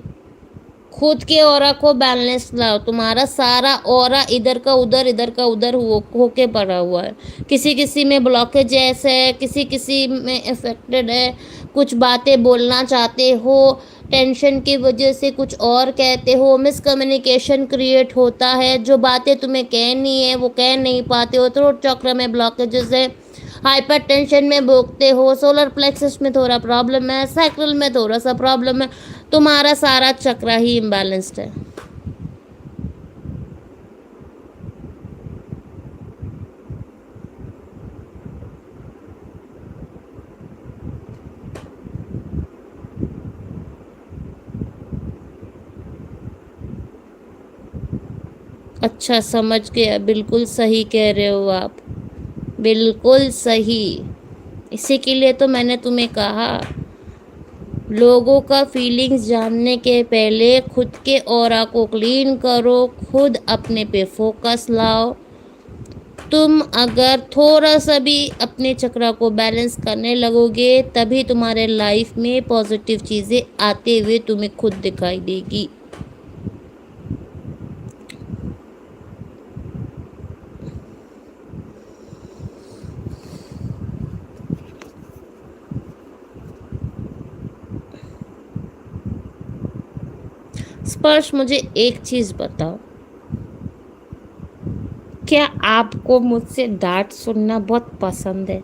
खुद के ऑरा को बैलेंस लाओ। तुम्हारा सारा ऑरा इधर का उधर, इधर का उधर होके पड़ा हुआ है। किसी किसी में ब्लॉकेज ऐसे है, किसी किसी में इफेक्टेड है, कुछ बातें बोलना चाहते हो, टेंशन की वजह से कुछ और कहते हो, मिसकम्युनिकेशन क्रिएट होता है, जो बातें तुम्हें कहनी है वो कह नहीं पाते हो, थ्रोट चक्र में ब्लॉकेजेस है, हाइपर टेंशन में भोगते हो, सोलर प्लेक्सस में थोड़ा प्रॉब्लम है, सैक्रल में थोड़ा सा प्रॉब्लम है, तुम्हारा सारा चक्र ही इम्बैलेंस्ड है। अच्छा, समझ गया, बिल्कुल सही कह रहे हो आप, बिल्कुल सही। इसी के लिए तो मैंने तुम्हें कहा, लोगों का फीलिंग्स जानने के पहले खुद के ऑरा को क्लीन करो, खुद अपने पे फोकस लाओ। तुम अगर थोड़ा सा भी अपने चक्रा को बैलेंस करने लगोगे, तभी तुम्हारे लाइफ में पॉजिटिव चीज़ें आते हुए तुम्हें खुद दिखाई देगी। स्पर्श, मुझे एक चीज़ बताओ, क्या आपको मुझसे डांट सुनना बहुत पसंद है?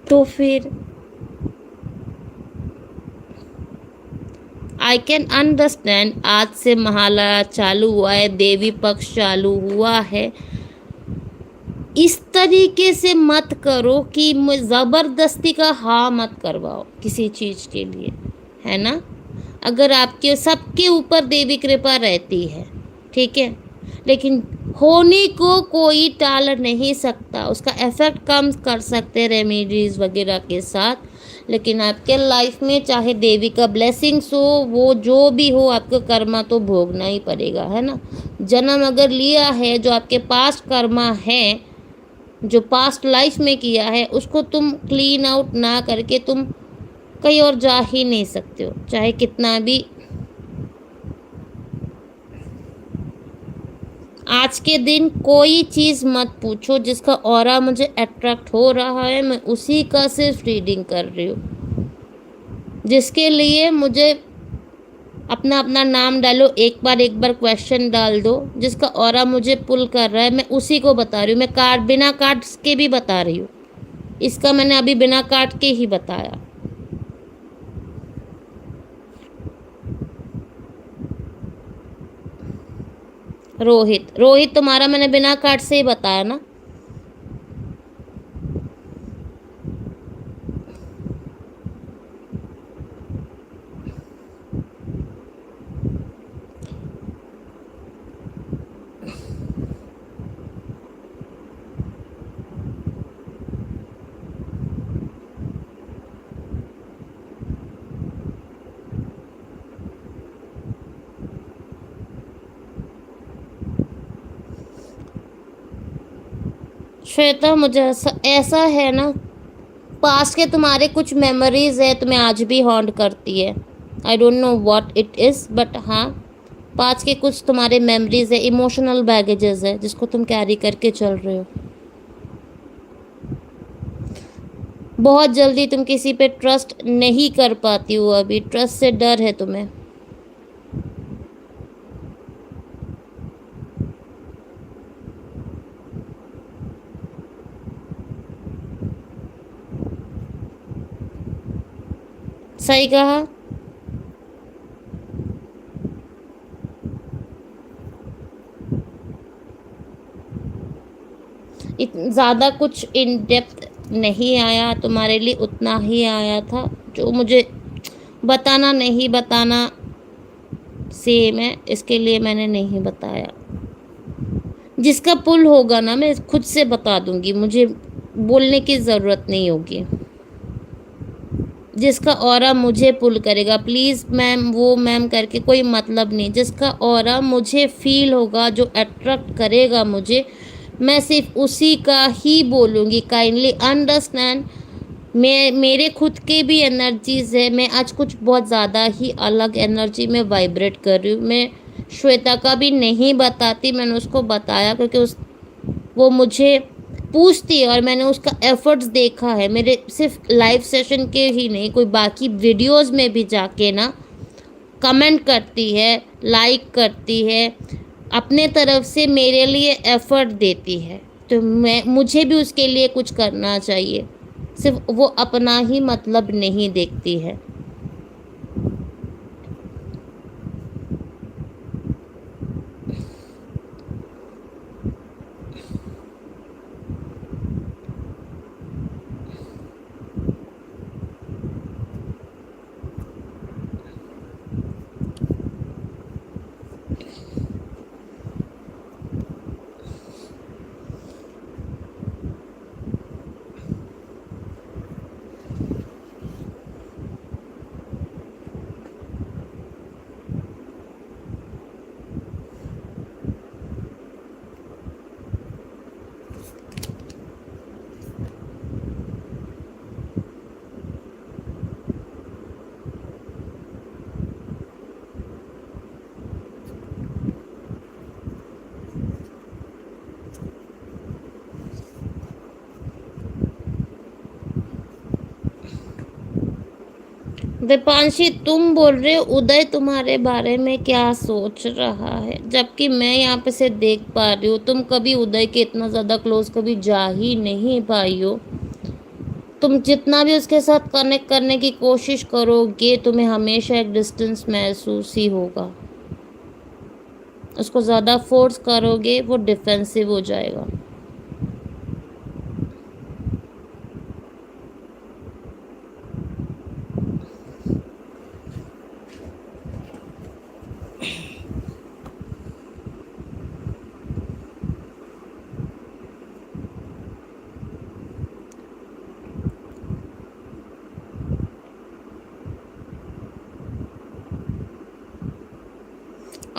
तो फिर आई कैन अंडरस्टैंड, आज से महालया चालू हुआ है, देवी पक्ष चालू हुआ है। इस तरीके से मत करो कि ज़बरदस्ती का हाँ मत करवाओ किसी चीज़ के लिए, है ना। अगर आपके सबके ऊपर देवी कृपा रहती है, ठीक है, लेकिन होने को कोई टाल नहीं सकता, उसका इफेक्ट कम कर सकते हैं रेमेडीज वगैरह के साथ। लेकिन आपके लाइफ में चाहे देवी का ब्लेसिंग्स हो, वो जो भी हो, आपको कर्मा तो भोगना ही पड़ेगा, है ना। जन्म अगर लिया है, जो आपके पास्ट कर्मा है, जो पास्ट लाइफ में किया है, उसको तुम क्लीन आउट ना करके तुम कहीं और जा ही नहीं सकते हो, चाहे कितना भी। आज के दिन कोई चीज़ मत पूछो जिसका ऑरा मुझे अट्रैक्ट हो रहा है, मैं उसी का सिर्फ रीडिंग कर रही हूँ। जिसके लिए मुझे अपना अपना नाम डालो, एक बार क्वेश्चन डाल दो, जिसका ऑरा मुझे पुल कर रहा है मैं उसी को बता रही हूँ। मैं कार्ड बिना कार्ड्स के भी बता रही हूँ, इसका मैंने अभी बिना कार्ड के ही बताया। रोहित, रोहित तुम्हारा मैंने बिना कार्ड से ही बताया ना। श्वेता, मुझे ऐसा ऐसा है ना, पास्ट के तुम्हारे कुछ मेमोरीज है, तुम्हें आज भी हॉन्ट करती है। I don't know what it is, but हाँ, पास्ट के कुछ तुम्हारे मेमोरीज है, इमोशनल बैगेजेस है, जिसको तुम कैरी करके चल रहे हो। बहुत जल्दी तुम किसी पे ट्रस्ट नहीं कर पाती हो, अभी ट्रस्ट से डर है तुम्हें। सही कहा। ज़्यादा कुछ इन डेप्थ नहीं आया तुम्हारे लिए, उतना ही आया था जो मुझे बताना नहीं बताना सेम है, इसके लिए मैंने नहीं बताया। जिसका पुल होगा ना, मैं खुद से बता दूंगी, मुझे बोलने की ज़रूरत नहीं होगी। जिसका ऑरा मुझे पुल करेगा, प्लीज़ मैम वो मैम करके कोई मतलब नहीं, जिसका ऑरा मुझे फील होगा, जो अट्रैक्ट करेगा मुझे, मैं सिर्फ उसी का ही बोलूँगी। काइंडली अंडरस्टैंड, मैं मेरे खुद के भी एनर्जीज़ है, मैं आज कुछ बहुत ज़्यादा ही अलग एनर्जी में वाइब्रेट कर रही हूँ। मैं श्वेता का भी नहीं बताती, मैंने उसको बताया क्योंकि वो मुझे पूछती है और मैंने उसका एफर्ट्स देखा है, मेरे सिर्फ लाइव सेशन के ही नहीं, कोई बाकी वीडियोस में भी जाके ना कमेंट करती है, लाइक करती है, अपने तरफ से मेरे लिए एफर्ट देती है। तो मुझे भी उसके लिए कुछ करना चाहिए, सिर्फ वो अपना ही मतलब नहीं देखती है। दीपांशी, तुम बोल रहे हो उदय तुम्हारे बारे में क्या सोच रहा है, जबकि मैं यहाँ पे से देख पा रही हूँ तुम कभी उदय के इतना ज्यादा क्लोज कभी जा ही नहीं पाई हो। तुम जितना भी उसके साथ कनेक्ट करने की कोशिश करोगे तुम्हें हमेशा एक डिस्टेंस महसूस ही होगा। उसको ज्यादा फोर्स करोगे वो डिफेंसिव हो जाएगा।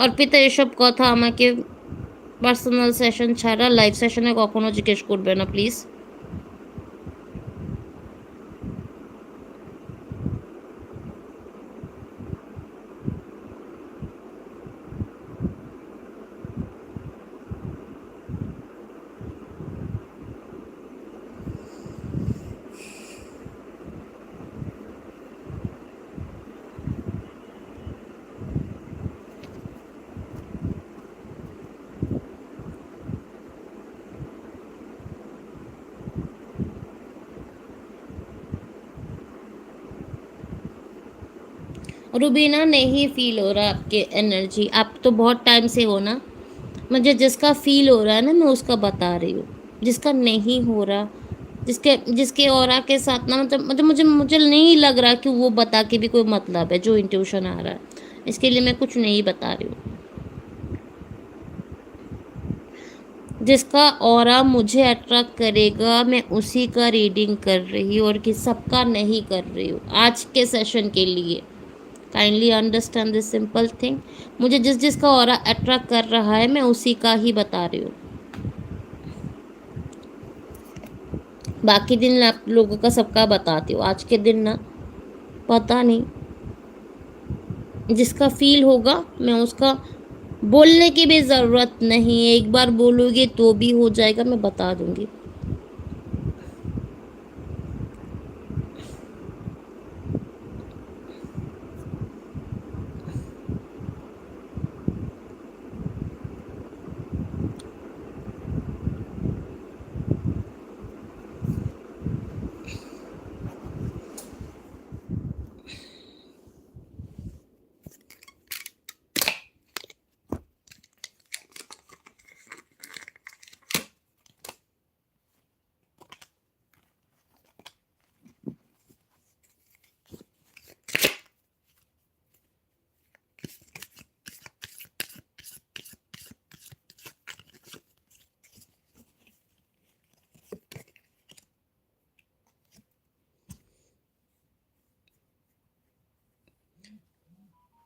অর্পিতা, এসব কথা আমাকে পার্সোনাল সেশন ছাড়া লাইভ সেশনে কখনো জিজ্ঞেস করবে না প্লিজ। रुबीना, नहीं फील हो रहा आपके एनर्जी, आप तो बहुत टाइम से हो ना। मुझे जिसका फील हो रहा है ना मैं उसका बता रही हूँ। जिसका नहीं हो रहा, जिसके जिसके ऑरा के साथ ना मतलब मुझे मुझे नहीं लग रहा कि वो बता के भी कोई मतलब है, जो इंट्यूशन आ रहा है इसके लिए मैं कुछ नहीं बता रही हूँ। जिसका ऑरा मुझे अट्रैक्ट करेगा मैं उसी का रीडिंग कर रही हूँ और कि सबका नहीं कर रही हूँ आज के सेशन के लिए। Kindly understand this simple thing. मुझे जिस जिसका ऑरा अट्रैक्ट कर रहा है मैं उसी का ही बता रही हूँ। बाकी दिन आप लोगों का सबका बताती हूँ, आज के दिन ना पता नहीं। जिसका फील होगा मैं उसका बोलने की भी ज़रूरत नहीं है, एक बार बोलोगे तो भी हो जाएगा, मैं बता दूंगी।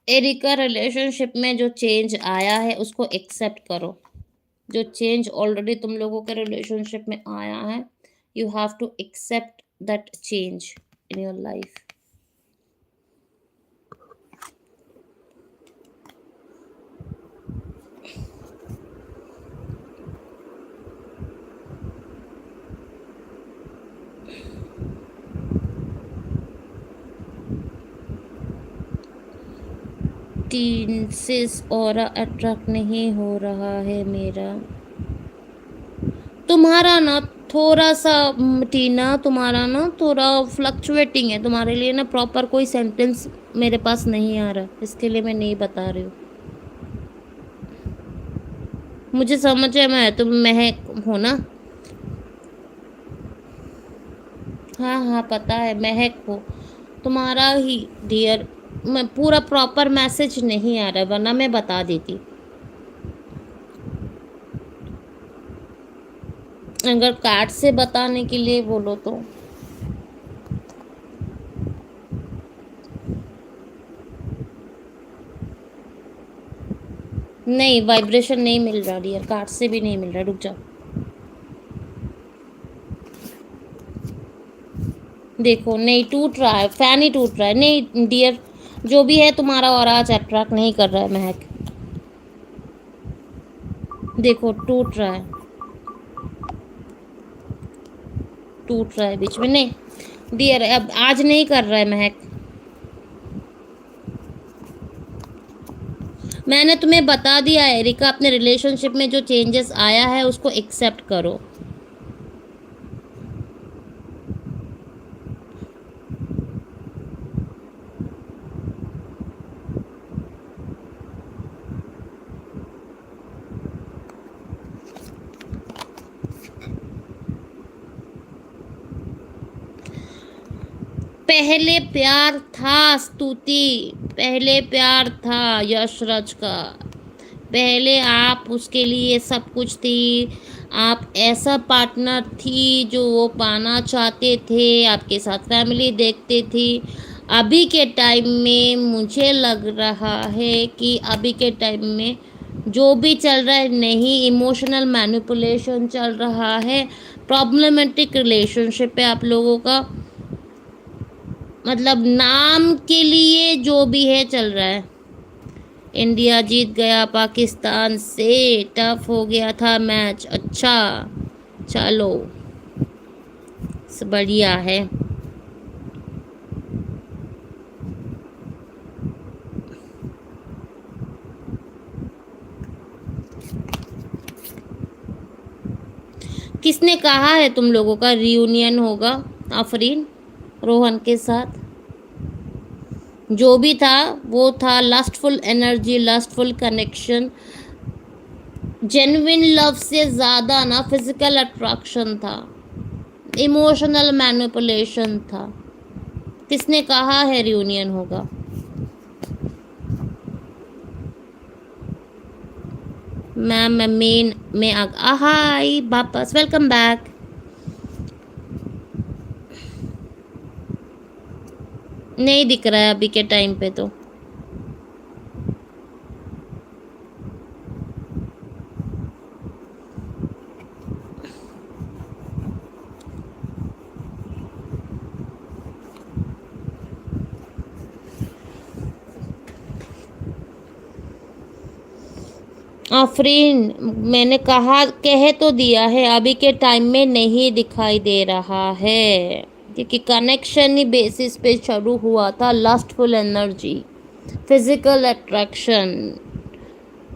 एरिका, रिलेशनशिप में जो चेंज आया है उसको एक्सेप्ट करो। जो चेंज ऑलरेडी तुम लोगों के रिलेशनशिप में आया है, you have to accept that change in your life. टीनसिस ऑरा अट्रैक्ट नहीं हो रहा है मेरा। तुम्हारा ना थोड़ा सा टीना, तुम्हारा ना थोड़ा फ्लक्चुएटिंग है, तुम्हारे लिए ना प्रॉपर कोई सेंटेंस मेरे पास नहीं आ रहा, इसके लिए मैं नहीं बता रही हूँ। मुझे समझ है, मैं तुम महक हो ना। हाँ हाँ पता है, महक हो तुम्हारा ही डियर। मैं पूरा प्रॉपर मैसेज नहीं आ रहा वरना मैं बता देती। अगर कार्ड से बताने के लिए बोलो तो नहीं, वाइब्रेशन नहीं मिल रहा डियर, कार्ड से भी नहीं मिल रहा, रुक जाओ। देखो नहीं टूट रहा है, फैन ही टूट रहा है। नहीं डियर, जो भी है तुम्हारा और आज अट्रैक्ट नहीं कर रहा है महक। देखो टूट रहा है, टूट रहा है बीच में। नहीं डियर, अब आज नहीं कर रहा है महक। मैंने तुम्हें बता दिया है एरिका, अपने रिलेशनशिप में जो चेंजेस आया है उसको एक्सेप्ट करो। पहले प्यार था स्तुति, पहले प्यार था यशराज का। पहले आप उसके लिए सब कुछ थी, आप ऐसा पार्टनर थी जो वो पाना चाहते थे, आपके साथ फैमिली देखते थी। अभी के टाइम में मुझे लग रहा है कि अभी के टाइम में जो भी चल रहा है, नहीं इमोशनल मैनिपुलेशन चल रहा है, प्रॉब्लमेटिक रिलेशनशिप है आप लोगों का। मतलब नाम के लिए जो भी है चल रहा है। इंडिया जीत गया पाकिस्तान से, टफ हो गया था मैच। अच्छा चलो, बढ़िया है। किसने कहा है तुम लोगों का रियूनियन होगा आफरीन रोहन के साथ? जो भी था वो था lustful energy, lustful connection, genuine love से ज़्यादा ना फिजिकल अट्रैक्शन था, इमोशनल मैनिपुलेशन था। किसने कहा है रियूनियन होगा? मैम मैं मेन में आ हाय वापस, वेलकम बैक। नहीं दिख रहा है अभी के टाइम पे तो। आफरीन मैंने कहा, कह तो दिया है अभी के टाइम में नहीं दिखाई दे रहा है, क्योंकि कनेक्शन ही बेसिस पे शुरू हुआ था, lustful energy, physical attraction,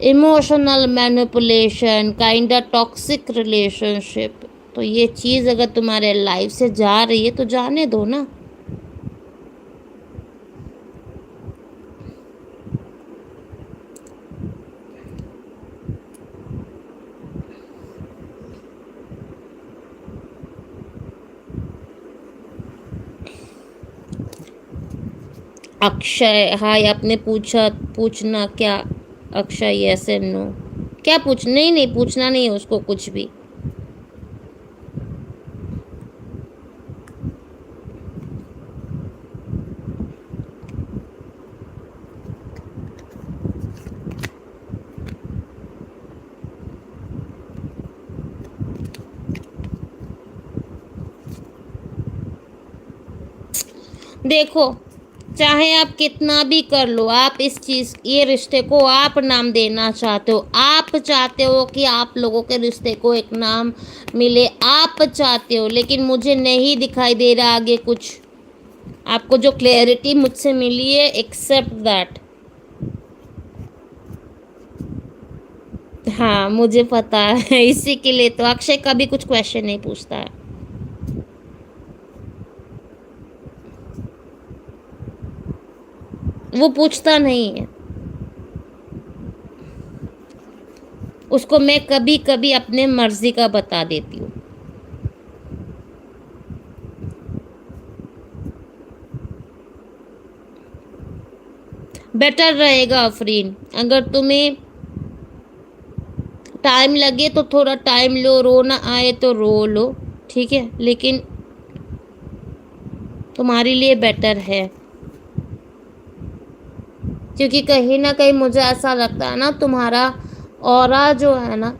emotional manipulation, kind of toxic relationship. तो ये चीज़ अगर तुम्हारे लाइफ से जा रही है तो जाने दो ना। अक्षय हाय, आपने पूछा, पूछना क्या? अक्षय यस एंड नो, क्या पूछ, नहीं नहीं पूछना नहीं है उसको कुछ भी। देखो चाहे आप कितना भी कर लो, आप इस चीज़, ये रिश्ते को आप नाम देना चाहते हो, आप चाहते हो कि आप लोगों के रिश्ते को एक नाम मिले, आप चाहते हो, लेकिन मुझे नहीं दिखाई दे रहा आगे कुछ। आपको जो क्लैरिटी मुझसे मिली है, एक्सेप्ट दैट। हाँ मुझे पता है, इसी के लिए तो अक्षय कभी कुछ क्वेश्चन नहीं पूछता है। वो पूछता नहीं है, उसको मैं कभी कभी अपने मर्जी का बता देती हूँ। बेटर रहेगा अफरीन, अगर तुम्हें टाइम लगे तो थोड़ा टाइम लो, रोना आए तो रो लो, ठीक है, लेकिन तुम्हारे लिए बेटर है। क्योंकि कहीं ना कहीं मुझे ऐसा लगता है ना, तुम्हारा ऑरा जो है ना,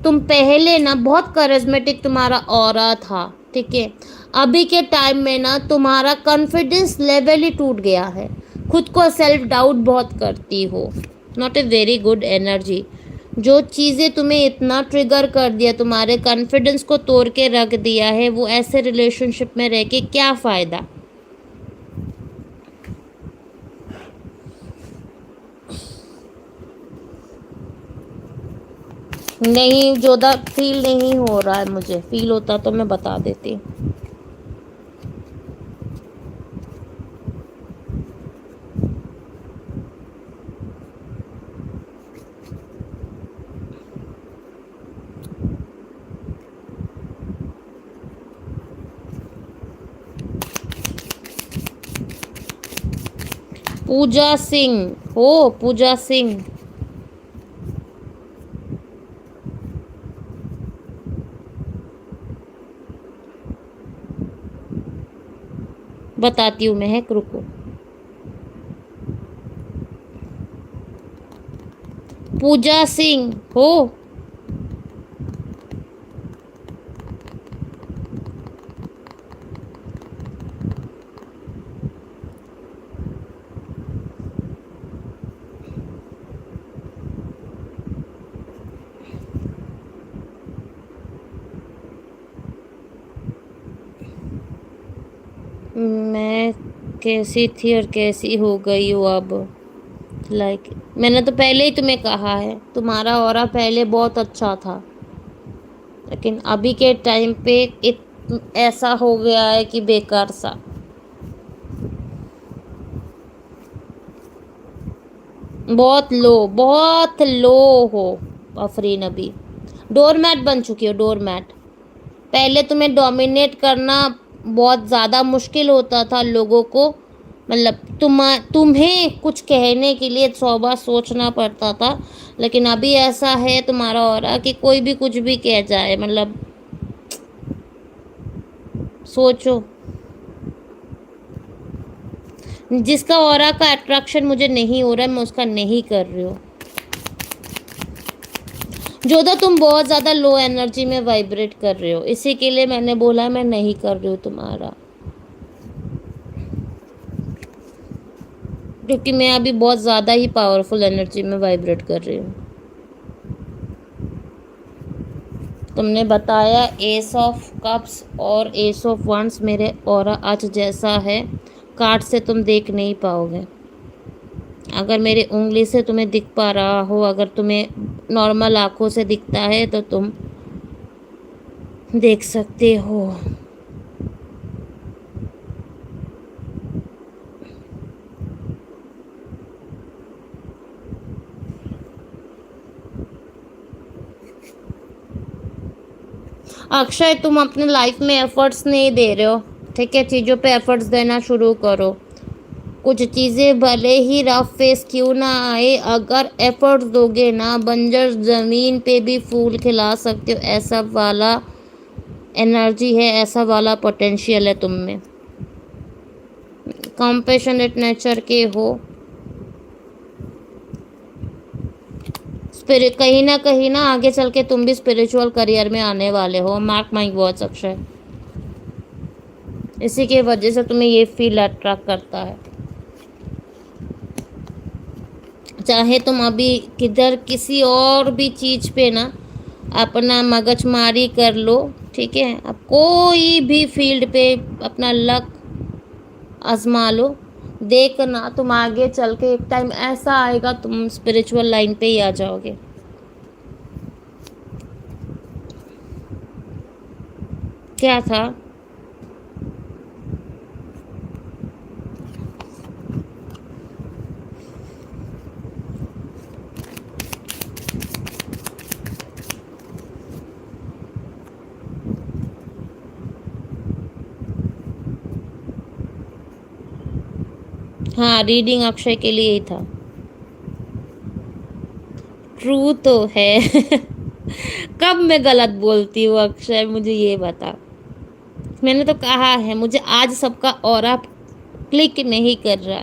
तुम पहले ना बहुत करिश्मेटिक तुम्हारा ऑरा था, ठीक है। अभी के टाइम में ना तुम्हारा कॉन्फिडेंस लेवल ही टूट गया है, खुद को सेल्फ डाउट बहुत करती हो। Not a very good energy. जो चीज़ें तुम्हें इतना ट्रिगर कर दिया, तुम्हारे कॉन्फिडेंस को तोड़ के रख दिया है, वो ऐसे रिलेशनशिप में रह के क्या फ़ायदा। नहीं, जोधा फील नहीं हो रहा है, मुझे फील होता तो मैं बता देती। पूजा सिंह हो, पूजा सिंह। बताती हूँ महक, रुको। पूजा सिंह हो। मैं कैसी थी और कैसी हो गई हूँ अब। लाइक मैंने तो पहले ही तुम्हें कहा है, तुम्हारा ऑरा पहले बहुत अच्छा था, लेकिन अभी के टाइम पे ऐसा हो गया है कि बेकार सा। बहुत लो हो अफरीन। अभी डोरमैट बन चुकी हो, डोरमैट। पहले तुम्हें डोमिनेट करना बहुत ज़्यादा मुश्किल होता था लोगों को, मतलब तुम्हें कुछ कहने के लिए 100 बार सोचना पड़ता था, लेकिन अभी ऐसा है तुम्हारा ऑरा कि कोई भी कुछ भी कह जाए, मतलब सोचो। जिसका ऑरा का अट्रैक्शन मुझे नहीं हो रहा है, मैं उसका नहीं कर रही हूँ। जो तो तुम बहुत ज़्यादा लो एनर्जी में वाइब्रेट कर रहे हो, इसी के लिए मैंने बोला मैं नहीं कर रही हूँ तुम्हारा, क्योंकि मैं अभी बहुत ज़्यादा ही पावरफुल एनर्जी में वाइब्रेट कर रही हूँ। तुमने बताया एस ऑफ कप्स और एस ऑफ वंस मेरे ऑरा आज जैसा है, कार्ड से तुम देख नहीं पाओगे। अगर मेरी उंगली से तुम्हें दिख पा रहा हो, अगर तुम्हें नॉर्मल आँखों से दिखता है तो तुम देख सकते हो। अक्षय, तुम अपने लाइफ में एफर्ट्स नहीं दे रहे हो, ठीक है। चीज़ों पे एफर्ट्स देना शुरू करो। कुछ चीज़ें भले ही रफ फेस क्यों ना आए, अगर एफर्ट्स दोगे ना, बंजर ज़मीन पे भी फूल खिला सकते हो। ऐसा वाला एनर्जी है, ऐसा वाला पोटेंशियल है तुम में। कॉम्पैशनेट नेचर के हो, स्पिरिट कहीं ना आगे चल के तुम भी स्पिरिचुअल करियर में आने वाले हो, मार्क माई वर्ड्स अक्षय। इसी की वजह से तुम्हें ये फील अट्रैक्ट करता है। चाहे तुम अभी किधर किसी और भी चीज़ पे ना अपना मगजमारी कर लो, ठीक है, अब कोई भी फील्ड पे अपना लक आजमा लो, देखना तुम आगे चल के एक टाइम ऐसा आएगा तुम स्पिरिचुअल लाइन पे ही आ जाओगे। क्या था? हाँ, रीडिंग अक्षय के लिए ही था। ट्रू तो है। कब मैं गलत बोलती हूँ अक्षय, मुझे ये बता। मैंने तो कहा है मुझे आज सबका ऑरा क्लिक नहीं कर रहा।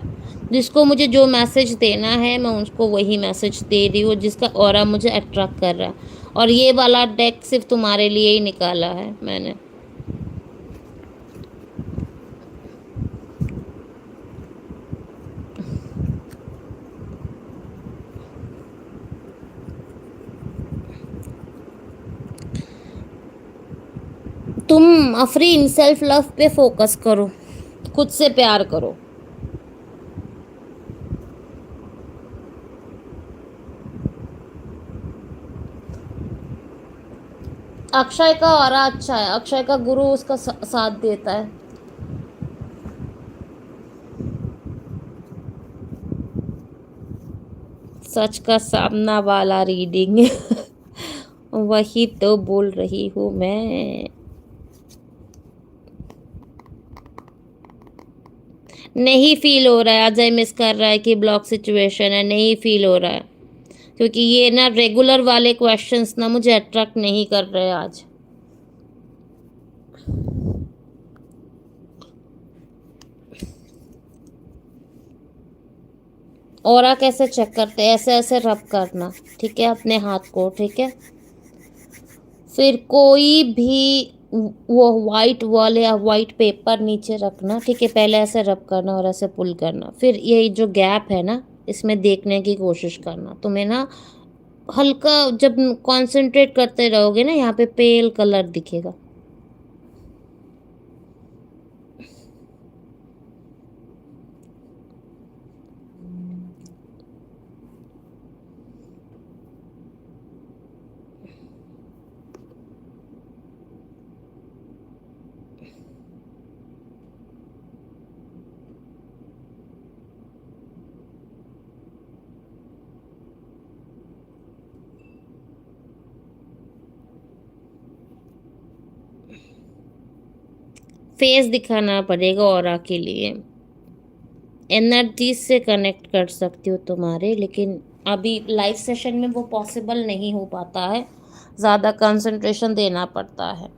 जिसको मुझे जो मैसेज देना है मैं उसको वही मैसेज दे रही हूँ, जिसका ऑरा मुझे अट्रैक्ट कर रहा है। और ये वाला डेक सिर्फ तुम्हारे लिए ही निकाला है मैंने। तुम अफरीन सेल्फ लव पे फोकस करो, खुद से प्यार करो। अक्षय का ऑरा अच्छा है, अक्षय का गुरु उसका साथ देता है। सच का सामना वाला रीडिंग। वही तो बोल रही हूँ मैं। नहीं फील हो रहा है, अजय मिस कर रहा है कि ब्लॉक सिचुएशन है, नहीं फील हो रहा है। क्योंकि ये ना रेगुलर वाले क्वेश्चंस ना मुझे अट्रैक्ट नहीं कर रहे आज। ऑरा कैसे चेक करते हैं? ऐसे ऐसे रब करना, ठीक है, अपने हाथ को, ठीक है। फिर कोई भी वो वाइट वॉल या वाइट पेपर नीचे रखना, ठीक है। पहले ऐसे रब करना और ऐसे पुल करना। फिर ये जो गैप है ना, इसमें देखने की कोशिश करना। तुम्हें ना हल्का जब कंसंट्रेट करते रहोगे ना, यहाँ पे पेल कलर दिखेगा। फेस दिखाना पड़ेगा ऑरा के लिए। एनर्जी से कनेक्ट कर सकती हूँ तुम्हारे, लेकिन अभी लाइव सेशन में वो पॉसिबल नहीं हो पाता है, ज़्यादा कंसंट्रेशन देना पड़ता है।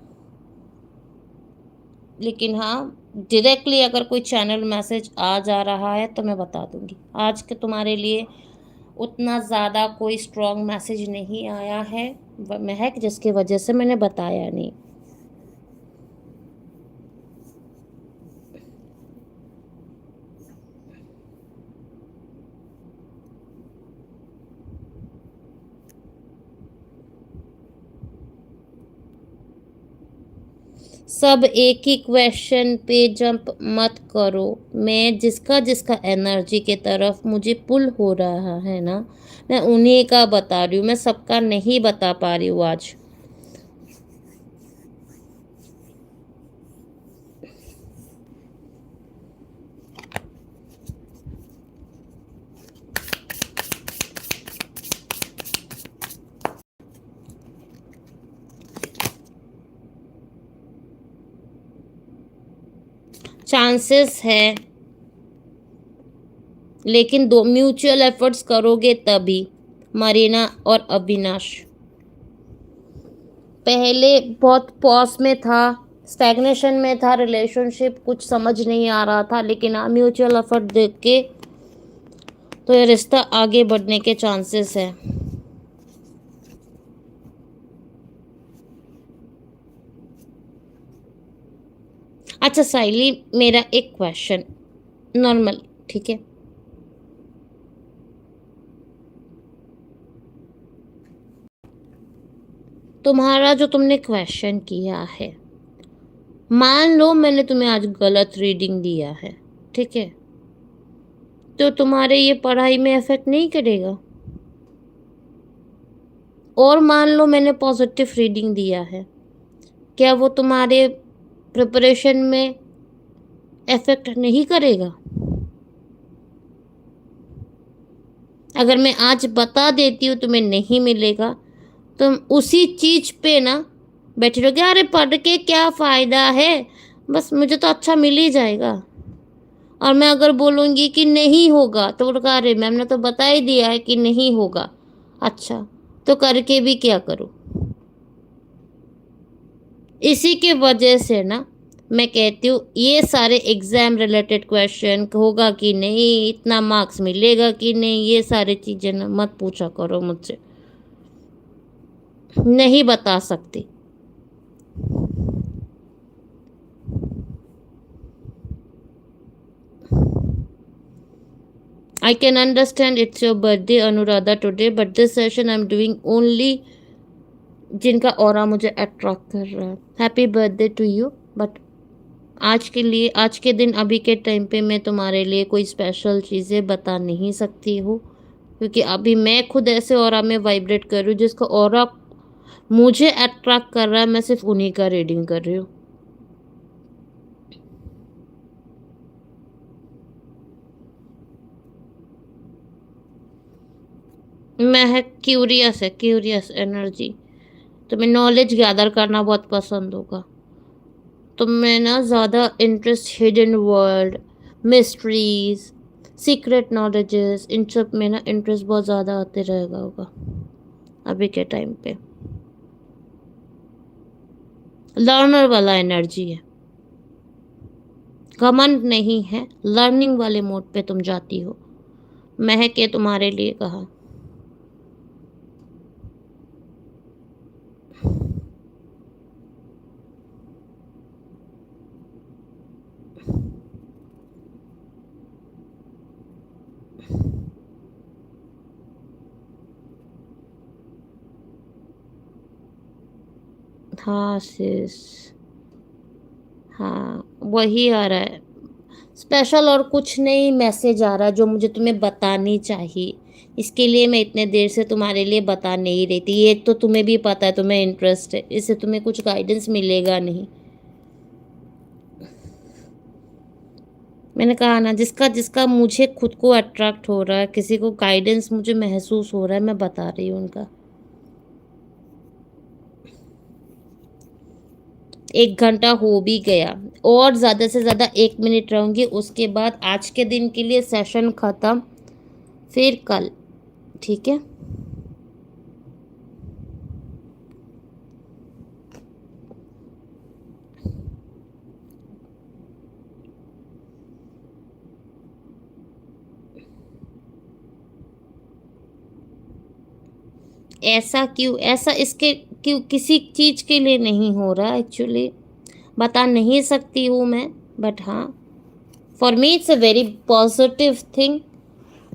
लेकिन हाँ, डायरेक्टली अगर कोई चैनल मैसेज आ जा रहा है तो मैं बता दूंगी। आज के तुम्हारे लिए उतना ज़्यादा कोई स्ट्रॉन्ग मैसेज नहीं आया है महक, जिसकी वजह से मैंने बताया नहीं। सब एक ही क्वेश्चन पे जंप मत करो। मैं जिसका जिसका एनर्जी के तरफ मुझे पुल हो रहा है ना, मैं उन्हीं का बता रही हूँ, मैं सबका नहीं बता पा रही हूँ आज। चांसेस है, लेकिन दो म्यूचुअल एफर्ट्स करोगे तभी। मरीना और अविनाश पहले बहुत पॉज में था, स्टैग्नेशन में था रिलेशनशिप, कुछ समझ नहीं आ रहा था, लेकिन म्यूचुअल एफर्ट देख के तो ये रिश्ता आगे बढ़ने के चांसेस है। अच्छा साइली, मेरा एक क्वेश्चन नॉर्मल, ठीक है। तुम्हारा जो तुमने क्वेश्चन किया है, मान लो मैंने तुम्हें आज गलत रीडिंग दिया है, ठीक है, तो तुम्हारे ये पढ़ाई में इफेक्ट नहीं करेगा। और मान लो मैंने पॉजिटिव रीडिंग दिया है, क्या वो तुम्हारे प्रिपरेशन में इफेक्ट नहीं करेगा? अगर मैं आज बता देती हूँ तुम्हें नहीं मिलेगा, तुम उसी चीज पे ना बैठे रहोगे, अरे पढ़ के क्या फायदा है, बस मुझे तो अच्छा मिल ही जाएगा। और मैं अगर बोलूँगी कि नहीं होगा तो बोलेगा अरे मैम ने तो बता ही दिया है कि नहीं होगा। अच्छा, तो करके भी क्या करूँ? इसी की वजह से ना मैं कहती हूँ ये सारे एग्ज़ाम रिलेटेड क्वेश्चन होगा कि नहीं, इतना मार्क्स मिलेगा कि नहीं, ये सारी चीज़ें ना मत पूछा करो मुझसे, नहीं बता सकती। I can understand it's your birthday Anuradha today, but this session I'm doing only जिनका ऑरा मुझे अट्रैक्ट कर रहा है। Happy birthday to you, but आज के लिए, आज के दिन, अभी के टाइम पे मैं तुम्हारे लिए कोई स्पेशल चीज़ें बता नहीं सकती हूँ, क्योंकि अभी मैं खुद ऐसे ऑरा में वाइब्रेट कर रही हूँ जिसका ऑरा मुझे अट्रैक्ट कर रहा है, मैं सिर्फ उन्हीं का रीडिंग कर रही हूँ। मैं है क्यूरियस, है क्यूरियस एनर्जी, तुम्हें नॉलेज गैदर करना बहुत पसंद होगा। तुम्हें ना ज़्यादा interest hidden world, mysteries, secret knowledges, इन सब में ना इंटरेस्ट बहुत ज़्यादा आते रहेगा होगा अभी के टाइम पे। लर्नर वाला एनर्जी है, घमंड नहीं है, लर्निंग वाले मोड पे तुम जाती हो। महक के तुम्हारे लिए कहा। हाँ सिस, हाँ वही आ रहा है, स्पेशल और कुछ नहीं मैसेज आ रहा है जो मुझे तुम्हें बतानी चाहिए। इसके लिए मैं इतने देर से तुम्हारे लिए बता नहीं रही थी। ये तो तुम्हें भी पता है, तुम्हें इंटरेस्ट है, इससे तुम्हें कुछ गाइडेंस मिलेगा नहीं। मैंने कहा ना, जिसका जिसका मुझे खुद को अट्रैक्ट हो रहा है, किसी को गाइडेंस मुझे महसूस हो रहा है, मैं बता रही हूँ उनका। 1 घंटा हो भी गया, और ज़्यादा से ज़्यादा 1 मिनट रहूँगी, उसके बाद आज के दिन के लिए सेशन ख़त्म, फिर कल, ठीक है। ऐसा क्यों, ऐसा इसके क्यों, किसी चीज़ के लिए नहीं हो रहा एक्चुअली, बता नहीं सकती हूँ मैं, बट हाँ, for me it's a very positive thing.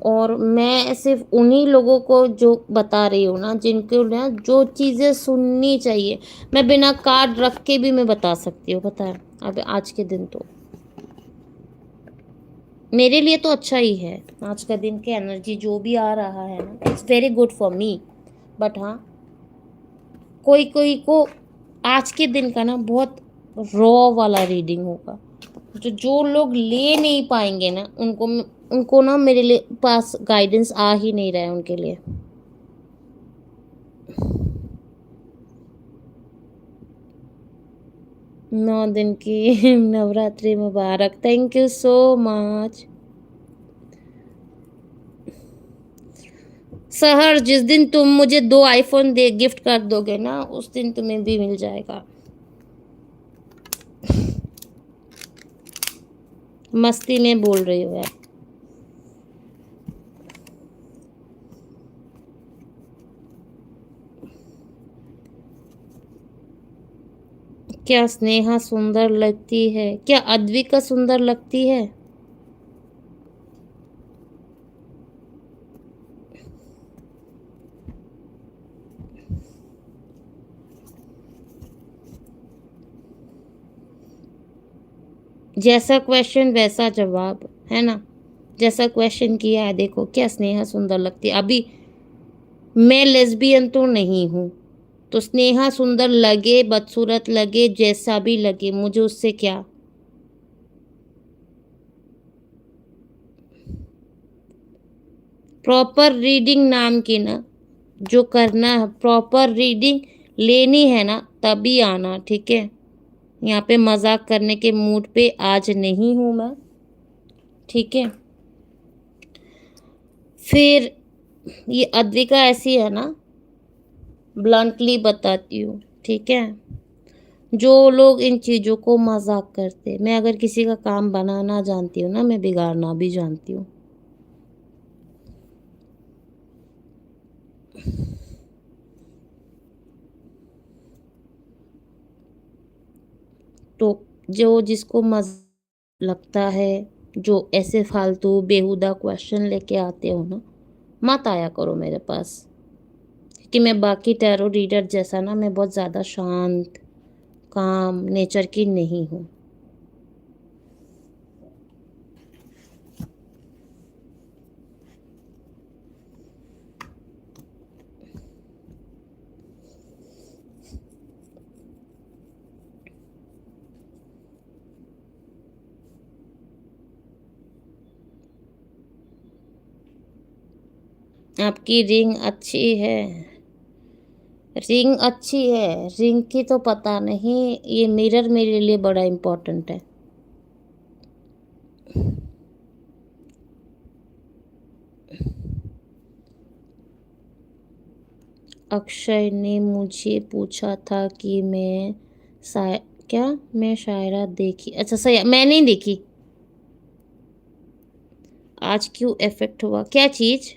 और मैं सिर्फ उन्हीं लोगों को जो बता रही हूँ ना, जिनको ना जो चीज़ें सुननी चाहिए, मैं बिना कार्ड रख के भी मैं बता सकती हूँ, पता है। अब आज के दिन तो मेरे लिए तो अच्छा ही है, आज का दिन के एनर्जी जो भी आ रहा है ना, it's very good for me. But हाँ, कोई कोई को आज के दिन का ना बहुत रॉ वाला रीडिंग होगा, जो जो लोग ले नहीं पाएंगे ना, उनको ना मेरे लिए पास गाइडेंस आ ही नहीं रहा है उनके लिए। 9 दिन की नवरात्रि मुबारक, थैंक यू सो मच। सहर, जिस दिन तुम मुझे 2 आईफोन दे गिफ्ट कर दोगे ना, उस दिन तुम्हें भी मिल जाएगा। मस्ती में बोल रही हो यार। क्या स्नेहा सुंदर लगती है? क्या अद्विका सुंदर लगती है? जैसा क्वेश्चन वैसा जवाब, है ना। जैसा क्वेश्चन किया है, देखो क्या स्नेहा सुंदर लगती है। अभी मैं लेस्बियन तो नहीं हूँ, तो स्नेहा सुंदर लगे, बदसूरत लगे, जैसा भी लगे, मुझे उससे क्या। प्रॉपर रीडिंग नाम की ना, जो करना है, प्रॉपर रीडिंग लेनी है ना, तभी आना, ठीक है। यहाँ पे मजाक करने के मूड पे आज नहीं हूँ मैं, ठीक है। फिर ये अद्विका ऐसी है ना, ब्लंटली बताती हूँ, ठीक है, जो लोग इन चीज़ों को मजाक करते, मैं अगर किसी का काम बनाना जानती हूँ ना, मैं बिगाड़ना भी जानती हूँ। तो जो जिसको मज लगता है, जो ऐसे फालतू बेहुदा क्वेश्चन लेके आते हो ना, मत आया करो मेरे पास। क्योंकि मैं बाकी टैरो रीडर जैसा ना, मैं बहुत ज़्यादा शांत, काम नेचर की नहीं हूँ। आपकी रिंग अच्छी है, रिंग अच्छी है, रिंग की तो पता नहीं, ये मिरर मेरे लिए बड़ा इम्पोर्टेंट है। अक्षय ने मुझे पूछा था कि मैं शाय क्या मैं शायरा देखी, अच्छा सही, मैं नहीं देखी। आज क्यों इफेक्ट हुआ, क्या चीज़?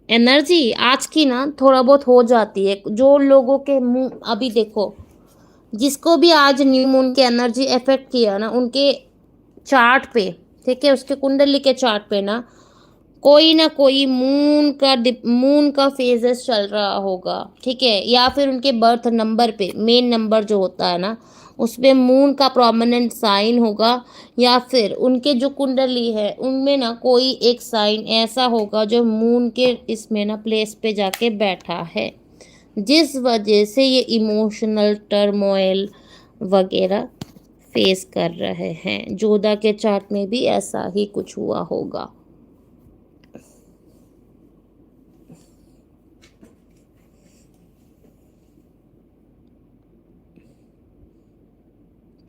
एनर्जी आज की ना थोड़ा बहुत हो जाती है, जो लोगों के मुंह, अभी देखो, जिसको भी आज न्यू मून की एनर्जी इफेक्ट किया ना, उनके चार्ट पे, ठीक है, उसके कुंडली के चार्ट पे ना कोई मून का फेजेस चल रहा होगा, ठीक है, या फिर उनके बर्थ नंबर पे, मेन नंबर जो होता है ना, उसमें मून का प्रोमिनेंट साइन होगा, या फिर उनके जो कुंडली है उनमें ना कोई एक साइन ऐसा होगा जो मून के इसमें ना प्लेस पे जाके बैठा है, जिस वजह से ये इमोशनल टर्मोइल वगैरह फेस कर रहे हैं। जोधा के चार्ट में भी ऐसा ही कुछ हुआ होगा।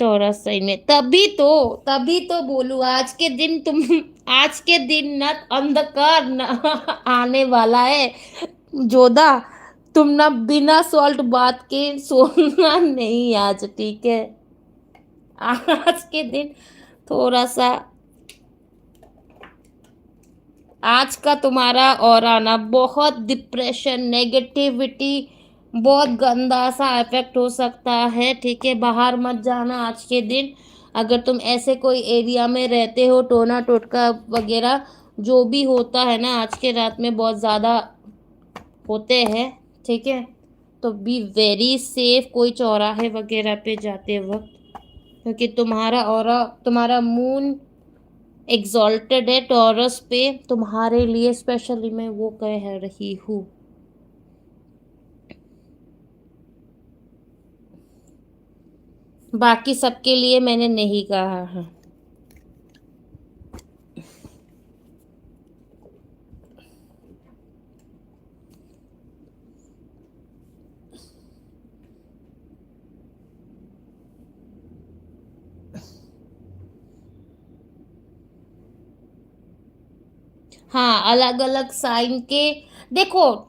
टॉरस साइन में, तभी तो बोलू, आज के दिन तुम, आज के दिन ना अंधकार न आने वाला है। जोधा, तुम ना बिना सॉल्ट बात के सोना नहीं आज, ठीक है? आज के दिन थोड़ा सा, आज का तुम्हारा और आना बहुत डिप्रेशन, नेगेटिविटी, बहुत गंदा सा इफेक्ट हो सकता है, ठीक है? बाहर मत जाना आज के दिन। अगर तुम ऐसे कोई एरिया में रहते हो, टोना टोटका वगैरह जो भी होता है ना, आज के रात में बहुत ज़्यादा होते हैं, ठीक है? तो बी वेरी सेफ कोई चौराहे वगैरह पे जाते वक्त, क्योंकि तुम्हारा ऑरा, तुम्हारा मून एग्जॉल्टेड है टॉरस पे, तुम्हारे लिए स्पेशली मैं वो कह रही हूँ। बाकी सबके लिए मैंने नहीं कहा है। हाँ, अलग अलग साइन के, देखो,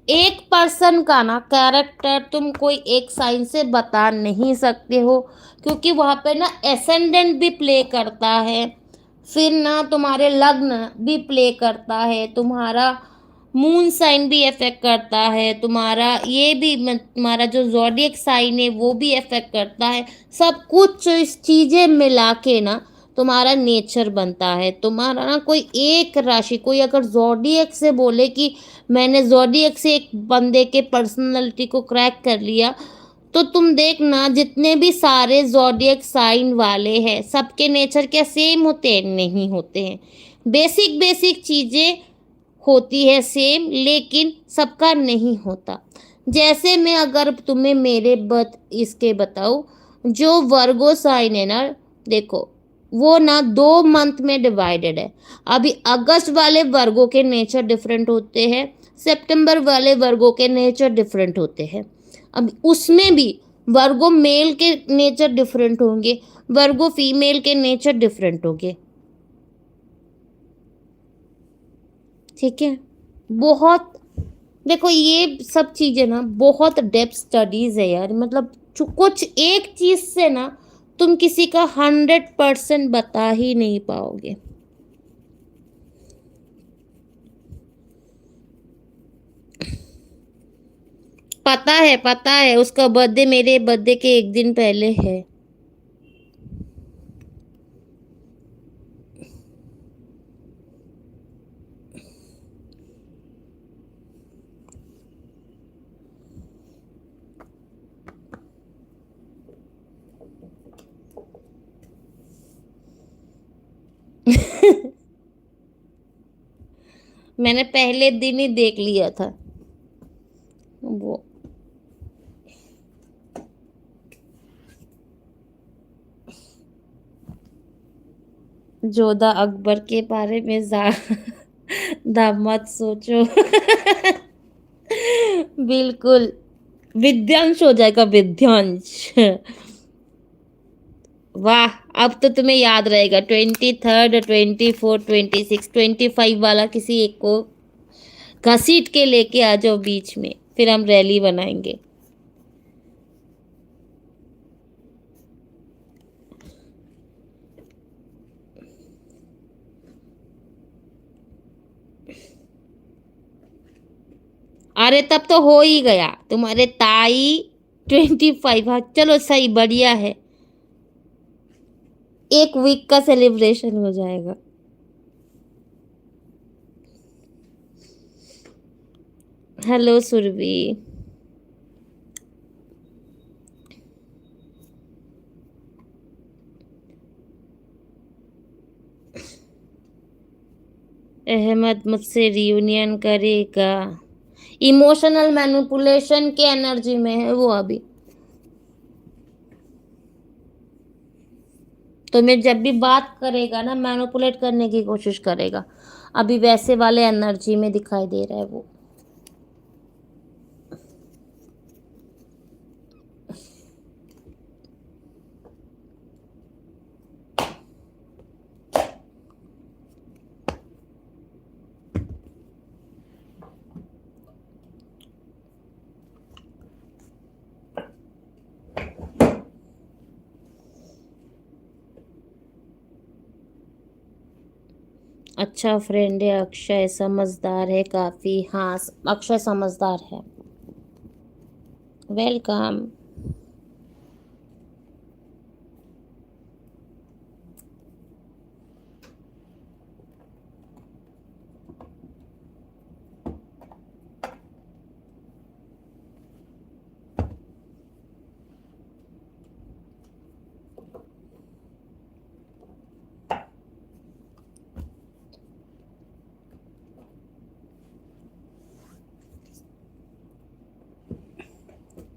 एक पर्सन का ना कैरेक्टर तुम कोई एक साइन से बता नहीं सकते हो, क्योंकि वहाँ पे ना एसेंडेंट भी प्ले करता है, फिर ना तुम्हारे लग्न भी प्ले करता है, तुम्हारा मून साइन भी इफेक्ट करता है, तुम्हारा ये भी तुम्हारा जो ज़ोडिएक साइन है वो भी इफेक्ट करता है। सब कुछ इस चीज़ें मिला के ना तुम्हारा नेचर बनता है। तुम्हारा ना कोई एक राशि, कोई अगर ज़ोडिएक से बोले कि मैंने ज़ोडिएक से एक बंदे के पर्सनालिटी को क्रैक कर लिया, तो तुम देखना जितने भी सारे ज़ोडिएक साइन वाले हैं, सबके नेचर क्या सेम होते हैं? नहीं होते हैं। बेसिक बेसिक चीज़ें होती है सेम, लेकिन सबका नहीं होता। जैसे मैं अगर तुम्हें मेरे इसके बताऊँ, जो वर्गो साइन है ना, देखो, वो ना 2 मंथ में डिवाइडेड है। अभी अगस्त वाले वर्गों के नेचर डिफरेंट होते हैं, सितंबर वाले वर्गों के नेचर डिफरेंट होते हैं। अब उसमें भी वर्गो मेल के नेचर डिफरेंट होंगे, वर्गो फीमेल के नेचर डिफरेंट होंगे, ठीक है? बहुत देखो ये सब चीजें ना बहुत डेप्थ स्टडीज है यार, मतलब कुछ एक चीज से ना तुम किसी का 100% बता ही नहीं पाओगे। पता है, उसका बर्थडे मेरे बर्थडे के एक दिन पहले है। मैंने पहले दिन ही देख लिया था वो। जोधा अकबर के बारे में मत सोचो। बिल्कुल, विद्यांश हो जाएगा, विद्यांश। वाह, अब तो तुम्हें याद रहेगा, 23, 24, 26, 25 वाला किसी एक को घसीट के लेके आ जाओ बीच में, फिर हम रैली बनाएंगे। अरे तब तो हो ही गया तुम्हारे ताई 25। हाँ चलो सही, बढ़िया है, एक वीक का सेलिब्रेशन हो जाएगा। हेलो सुरभि। अहमद मुझसे रियूनियन करेगा। इमोशनल मैनिपुलेशन के एनर्जी में है वो अभी। तुम्हें जब भी बात करेगा ना, मैनिपुलेट करने की कोशिश करेगा। अभी वैसे वाले एनर्जी में दिखाई दे रहा है वो। अच्छा फ्रेंड है अक्षय, समझदार है काफी। हाँ, अक्षय समझदार है। वेलकम।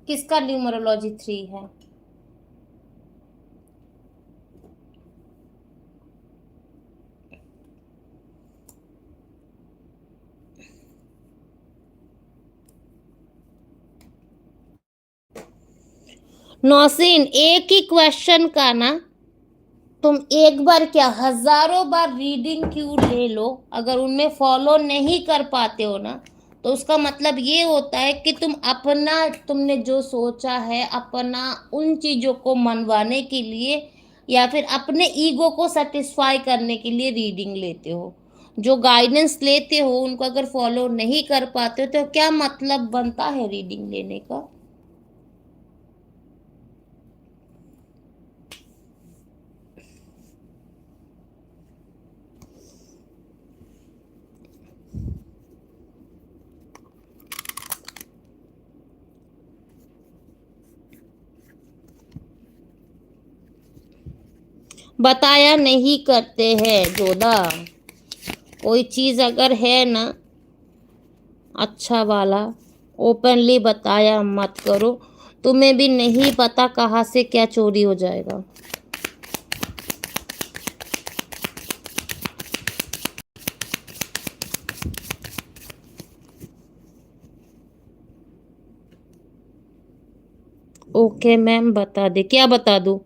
किसका न्यूमरोलॉजी 3 है? नौसीन, एक ही क्वेश्चन का ना तुम एक बार क्या हजारों बार रीडिंग क्यों ले लो, अगर उनमें फॉलो नहीं कर पाते हो ना, तो उसका मतलब ये होता है कि तुमने जो सोचा है अपना, उन चीजों को मनवाने के लिए या फिर अपने ईगो को सेटिस्फाई करने के लिए रीडिंग लेते हो। जो गाइडेंस लेते हो उनको अगर फॉलो नहीं कर पाते हो तो क्या मतलब बनता है रीडिंग लेने का? बताया नहीं करते हैं जोधा। कोई चीज अगर है ना अच्छा वाला, ओपनली बताया मत करो। तुम्हें भी नहीं पता कहाँ से क्या चोरी हो जाएगा। ओके मैम, बता दे, क्या बता दूं?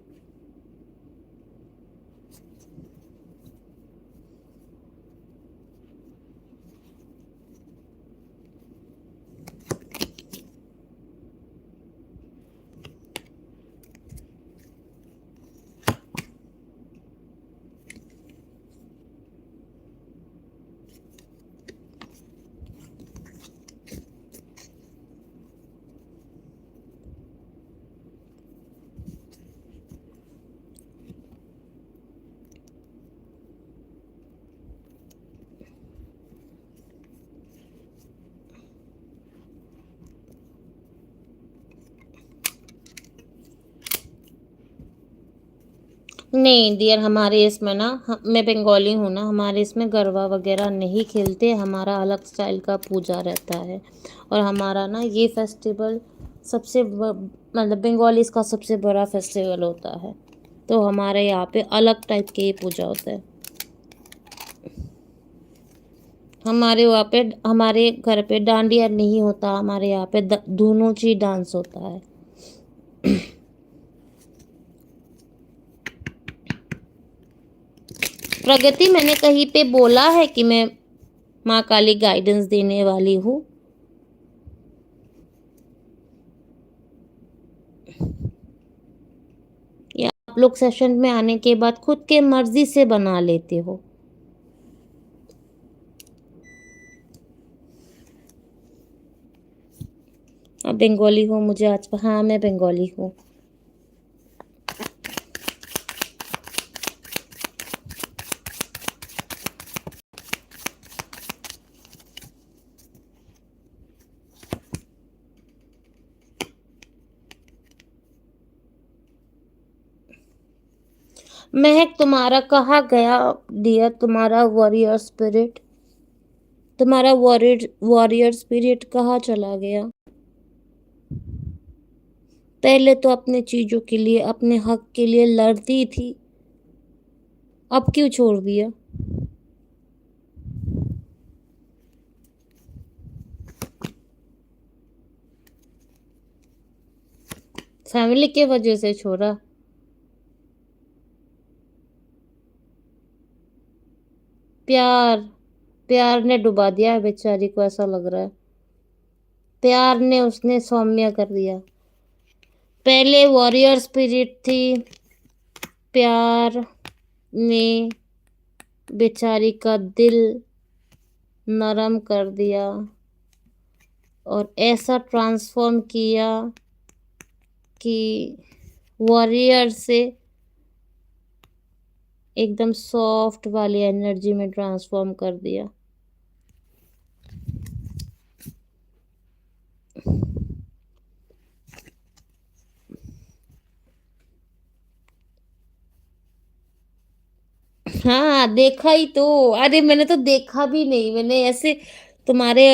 नहीं डियर, हमारे इसमें ना मैं बंगाली हूँ ना, हमारे इसमें गरबा वगैरह नहीं खेलते, हमारा अलग स्टाइल का पूजा रहता है। और हमारा ना ये फेस्टिवल मतलब बंगालीज का सबसे बड़ा फेस्टिवल होता है। तो हमारे यहाँ पे अलग टाइप के ये पूजा होता है। हमारे वहाँ पे हमारे घर पे डांडिया नहीं होता, हमारे यहाँ पे दोनों चीज डांस होता है। प्रगति, मैंने कहीं पे बोला है कि मैं माँ काली गाइडेंस देने वाली हूँ? या आप लोग सेशन में आने के बाद खुद के मर्जी से बना लेते हो? आप बंगाली हो, मुझे आज, हाँ मैं बंगाली हूँ। महक, तुम्हारा कहाँ गया डियर, तुम्हारा वॉरियर स्पिरिट? तुम्हारा वॉरियर स्पिरिट कहाँ चला गया? पहले तो अपने चीजों के लिए, अपने हक के लिए लड़ती थी, अब क्यों छोड़ दिया? फैमिली के वजह से छोड़ा? प्यार, प्यार ने डुबा दिया है बेचारी को, ऐसा लग रहा है। प्यार ने उसने सौम्य कर दिया। पहले वॉरियर स्पिरिट थी, प्यार ने बेचारी का दिल नरम कर दिया और ऐसा ट्रांसफॉर्म किया कि वॉरियर से एकदम सॉफ्ट वाली एनर्जी में ट्रांसफॉर्म कर दिया। हाँ देखा ही तो, अरे मैंने तो देखा भी नहीं, मैंने ऐसे तुम्हारे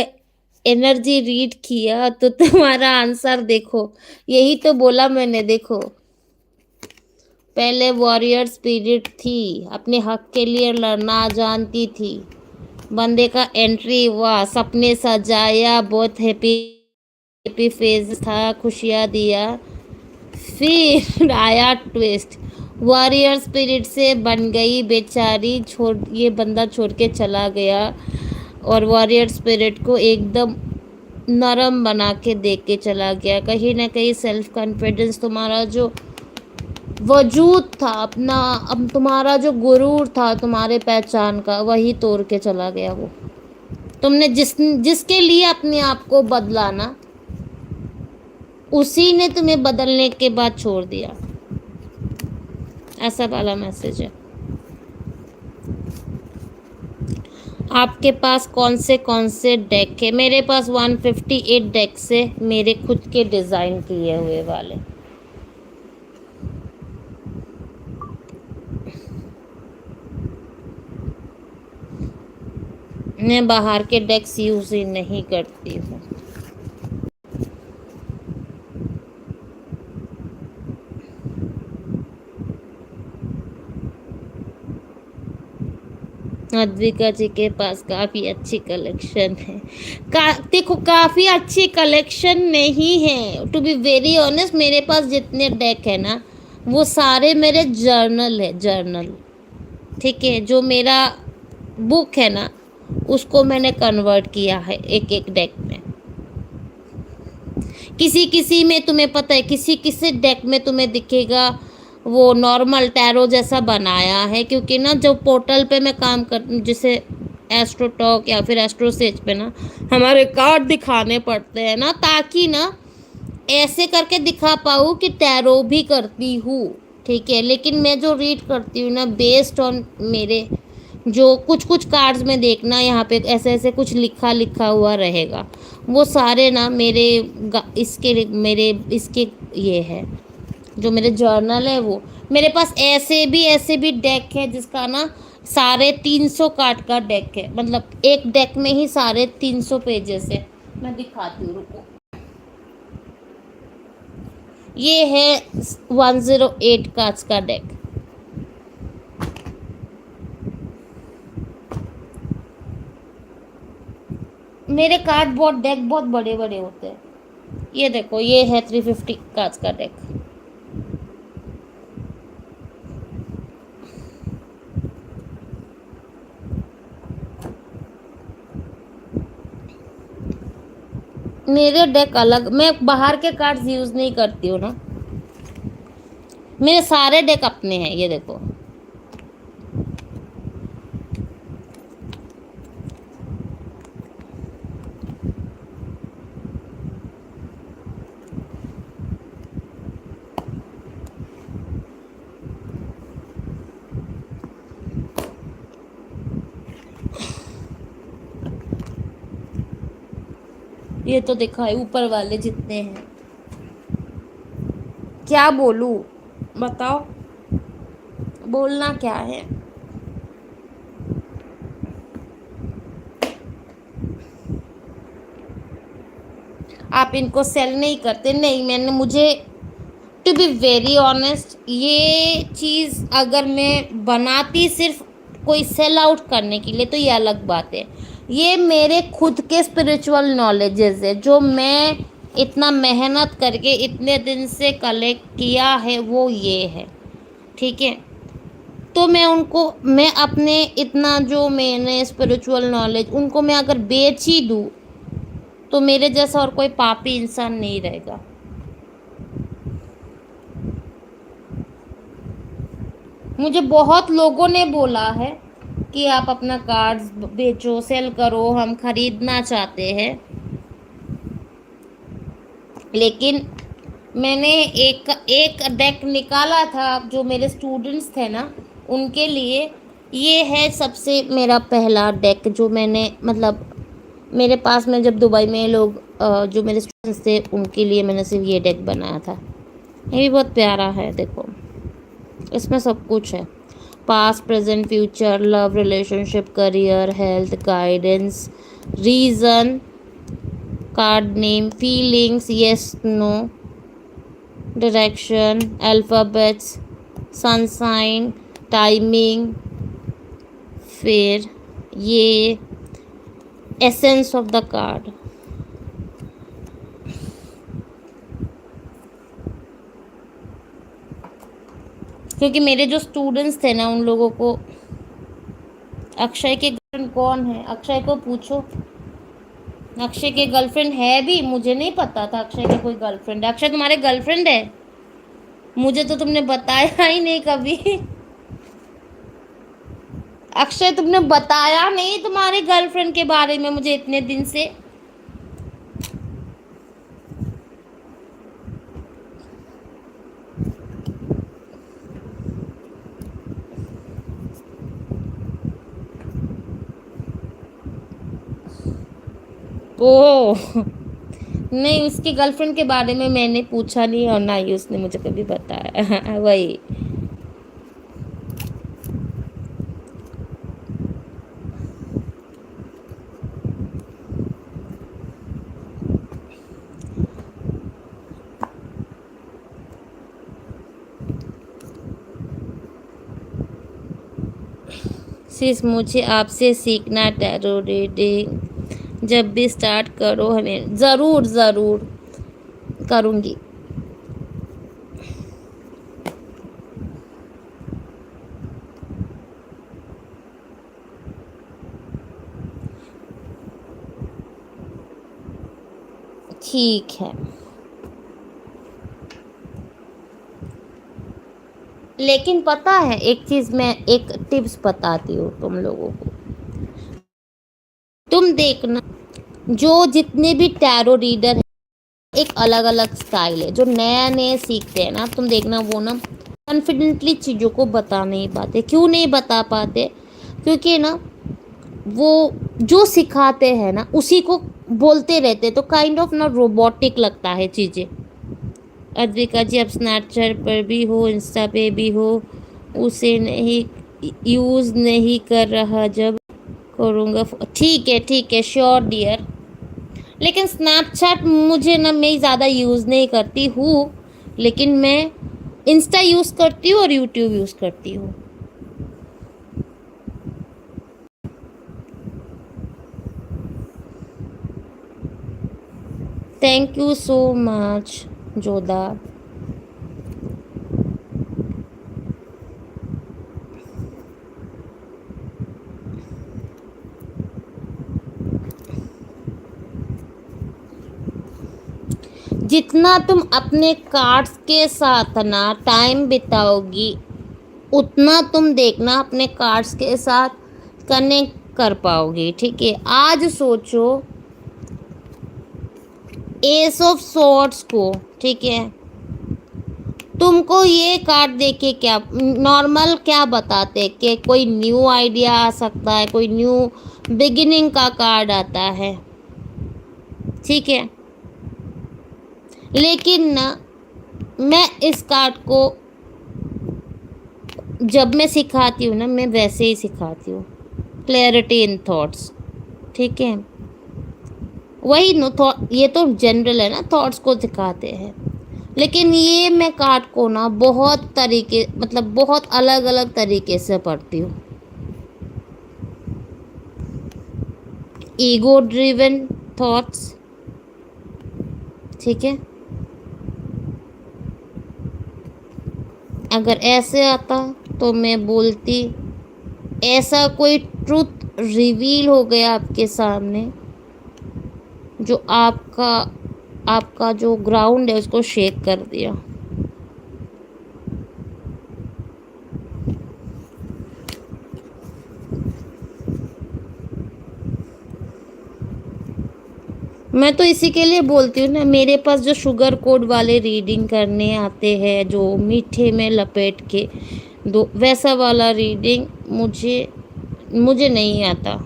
एनर्जी रीड किया तो तुम्हारा आंसर देखो, यही तो बोला मैंने, देखो। पहले वॉरियर स्पिरिट थी, अपने हक के लिए लड़ना जानती थी। बंदे का एंट्री हुआ, सपने सजाया, बहुत हैप्पी हैप्पी फेज था, खुशियाँ दिया। फिर आया ट्विस्ट, वॉरियर स्पिरिट से बन गई बेचारी, छोड़, ये बंदा छोड़ के चला गया और वॉरियर स्पिरिट को एकदम नरम बना के दे के चला गया। कहीं ना कहीं सेल्फ कॉन्फिडेंस, तुम्हारा जो वजूद था अपना, अब तुम्हारा जो गुरूर था तुम्हारे पहचान का, वही तोड़ के चला गया वो। तुमने जिसके लिए अपने आप को बदला ना, उसी ने तुम्हें बदलने के बाद छोड़ दिया। ऐसा वाला मैसेज है। आपके पास कौन से डेक है? मेरे पास 158 डेक्स है, मेरे खुद के डिज़ाइन किए हुए वाले। मैं बाहर के डेक्स यूज ही नहीं करती हूँ। अद्विका जी के पास काफ़ी अच्छी कलेक्शन है। देखो, काफ़ी अच्छी कलेक्शन नहीं है, टू बी वेरी ऑनेस्ट। मेरे पास जितने डेक है ना, वो सारे मेरे जर्नल है, जर्नल। ठीक है, जो मेरा बुक है ना, उसको मैंने कन्वर्ट किया है एक एक डेक में। किसी किसी में तुम्हें पता है, किसी किसी डेक में तुम्हें दिखेगा वो नॉर्मल टैरो जैसा बनाया है, क्योंकि ना जो पोर्टल पे मैं काम कर, जैसे एस्ट्रो टॉक या फिर एस्ट्रो सेज पे ना हमारे कार्ड दिखाने पड़ते हैं ना, ताकि ना ऐसे करके दिखा पाऊँ कि टैरो भी करती हूँ। ठीक है, लेकिन मैं जो रीड करती हूँ ना, बेस्ड ऑन मेरे जो कुछ कुछ कार्ड्स में देखना, यहाँ पे ऐसे ऐसे कुछ लिखा लिखा हुआ रहेगा, वो सारे ना मेरे इसके ये है, जो मेरे जर्नल है वो। मेरे पास ऐसे भी डेक है जिसका ना 350 कार्ड का डेक है, मतलब एक डेक में ही 350 पेजेस है। मैं दिखाती हूँ, रुको। ये है 108 कार्ड्स का डेक। मेरे कार्डबोर्ड डेक बहुत बड़े बड़े होते हैं। ये देखो, ये है 350 कार्ड्स का डेक। मेरे डेक अलग, मैं बाहर के कार्ड्स यूज नहीं करती हूँ ना, मेरे सारे डेक अपने हैं। ये देखो, ये तो दिखाई ऊपर वाले जितने हैं। क्या बोलूं, बताओ, बोलना क्या है। आप इनको सेल नहीं करते? नहीं, मैंने, मुझे टू बी वेरी ऑनेस्ट, ये चीज़ अगर मैं बनाती सिर्फ कोई सेल आउट करने के लिए तो ये अलग बात है। ये मेरे खुद के स्पिरिचुअल नॉलेजेस है जो मैं इतना मेहनत करके इतने दिन से कलेक्ट किया है, वो ये है, ठीक है। तो मैं अपने इतना जो मैंने स्पिरिचुअल नॉलेज, उनको मैं अगर बेच ही दूँ तो मेरे जैसा और कोई पापी इंसान नहीं रहेगा। मुझे बहुत लोगों ने बोला है कि आप अपना कार्ड्स बेचो, सेल करो, हम खरीदना चाहते हैं। लेकिन मैंने एक एक डेक निकाला था जो मेरे स्टूडेंट्स थे ना, उनके लिए। ये है सबसे मेरा पहला डेक जो मैंने, मतलब मेरे पास में जब दुबई में लोग जो मेरे स्टूडेंट्स थे उनके लिए मैंने सिर्फ ये डेक बनाया था। ये भी बहुत प्यारा है, देखो इसमें सब कुछ है। Past, present, future, love, relationship, career, health, guidance, reason, card name, feelings, yes no, direction, alphabets, sun sign, timing, फिर ये एसेंस ऑफ द कार्ड। क्योंकि मेरे जो स्टूडेंट्स थे ना, उन लोगों को, अक्षय के गर्लफ्रेंड कौन है, अक्षय को पूछो। अक्षय के गर्लफ्रेंड है भी, मुझे नहीं पता था अक्षय के कोई गर्लफ्रेंड है। अक्षय तुम्हारे गर्लफ्रेंड है? मुझे तो तुमने बताया ही नहीं कभी। अक्षय तुमने बताया नहीं तुम्हारे गर्लफ्रेंड के बारे में मुझे इतने दिन से। ओह नहीं, उसकी गर्लफ्रेंड के बारे में मैंने पूछा नहीं और ना ही उसने मुझे कभी बताया। वही। सिर्फ मुझे आपसे सीखना, टैरो रीडिंग जब भी स्टार्ट करो हमें। ज़रूर ज़रूर करूँगी। ठीक है, लेकिन पता है एक चीज़, मैं एक टिप्स बताती हूँ तुम लोगों को। तुम देखना, जो जितने भी टैरो रीडर हैं, एक अलग अलग स्टाइल है। जो नया नए सीखते हैं ना, तुम देखना वो ना कॉन्फिडेंटली चीज़ों को बता नहीं पाते। क्यों नहीं बता पाते? क्योंकि ना वो जो सिखाते हैं ना उसी को बोलते रहते, तो काइंड ऑफ ना रोबोटिक लगता है चीज़ें। अद्विका जी, आप स्नैपचैट पर भी हो, इंस्टा पे भी हो, उसे नहीं यूज़ नहीं कर रहा, जब करूँगा ठीक है, श्योर डियर। लेकिन स्नैपचैट मुझे ना, मैं ज़्यादा यूज़ नहीं करती हूँ, लेकिन मैं इंस्टा यूज़ करती हूँ और यूट्यूब यूज़ करती हूँ। Thank you so much Jodha. जितना तुम अपने कार्ड्स के साथ ना टाइम बिताओगी, उतना तुम देखना अपने कार्ड्स के साथ कनेक्ट कर पाओगे। ठीक है, आज सोचो एस ऑफ सॉर्ड्स को। ठीक है, तुमको ये कार्ड देके क्या नॉर्मल क्या बताते कि कोई न्यू आइडिया आ सकता है, कोई न्यू बिगिनिंग का कार्ड आता है। ठीक है, लेकिन ना मैं इस कार्ड को जब मैं सिखाती हूँ ना, मैं वैसे ही सिखाती हूँ, क्लैरिटी इन थॉट्स। ठीक है, वही नो थॉट, ये तो जनरल है ना, थॉट्स को सिखाते हैं। लेकिन ये मैं कार्ड को ना बहुत तरीके, मतलब बहुत अलग अलग तरीके से पढ़ती हूँ। Ego driven thoughts. ठीक है, अगर ऐसे आता तो मैं बोलती ऐसा कोई ट्रुथ रिवील हो गया आपके सामने, जो आपका आपका जो ग्राउंड है उसको शेक कर दिया। मैं तो इसी के लिए बोलती हूँ ना, मेरे पास जो शुगर कोड वाले रीडिंग करने आते हैं, जो मीठे में लपेट के दो, वैसा वाला रीडिंग मुझे मुझे नहीं आता।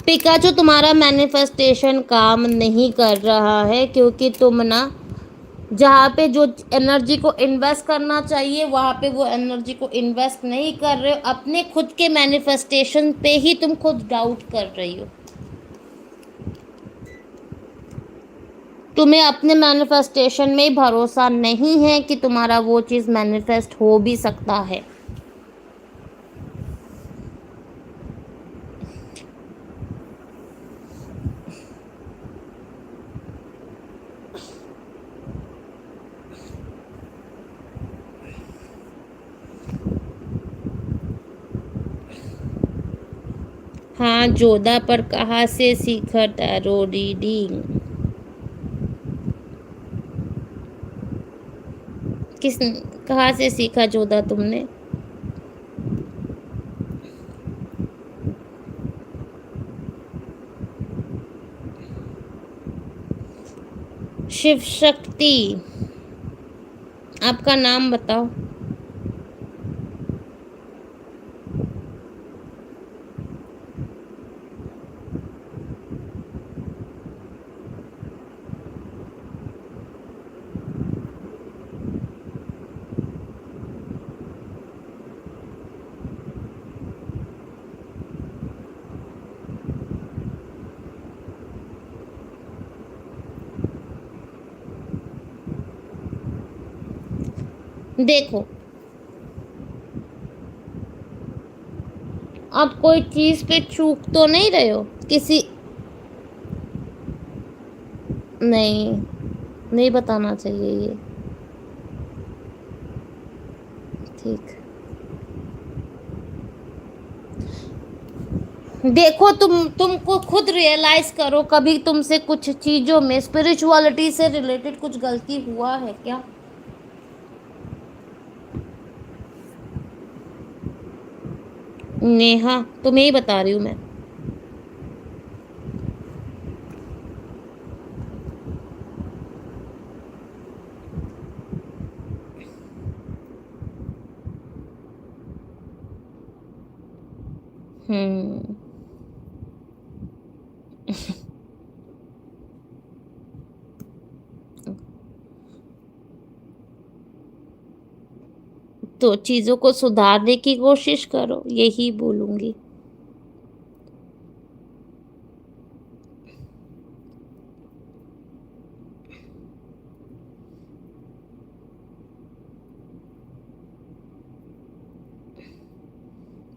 पिकाचो, तुम्हारा मैनिफेस्टेशन काम नहीं कर रहा है, क्योंकि तुम ना जहाँ पे जो एनर्जी को इन्वेस्ट करना चाहिए वहाँ पे वो एनर्जी को इन्वेस्ट नहीं कर रहे हो। अपने खुद के मैनिफेस्टेशन पे ही तुम खुद डाउट कर रही हो। तुम्हें अपने मैनिफेस्टेशन में भरोसा नहीं है कि तुम्हारा वो चीज़ मैनिफेस्ट हो भी सकता है। हाँ जोधा, पर कहाँ से सीखा टैरो रीडिंग? किस कहाँ से सीखा जोधा तुमने? शिव शक्ति, आपका नाम बताओ। देखो, आप कोई चीज़ पे चूक तो नहीं रहे हो किसी। नहीं, नहीं बताना चाहिए ये। ठीक, देखो तुमको खुद रियलाइज करो, कभी तुमसे कुछ चीज़ों में स्पिरिचुअलिटी से रिलेटेड कुछ गलती हुआ है क्या? नेहा, तुम्हें ही बता रही हूँ मैं। हम्म। तो चीज़ों को सुधारने की कोशिश करो, यही बोलूँगी।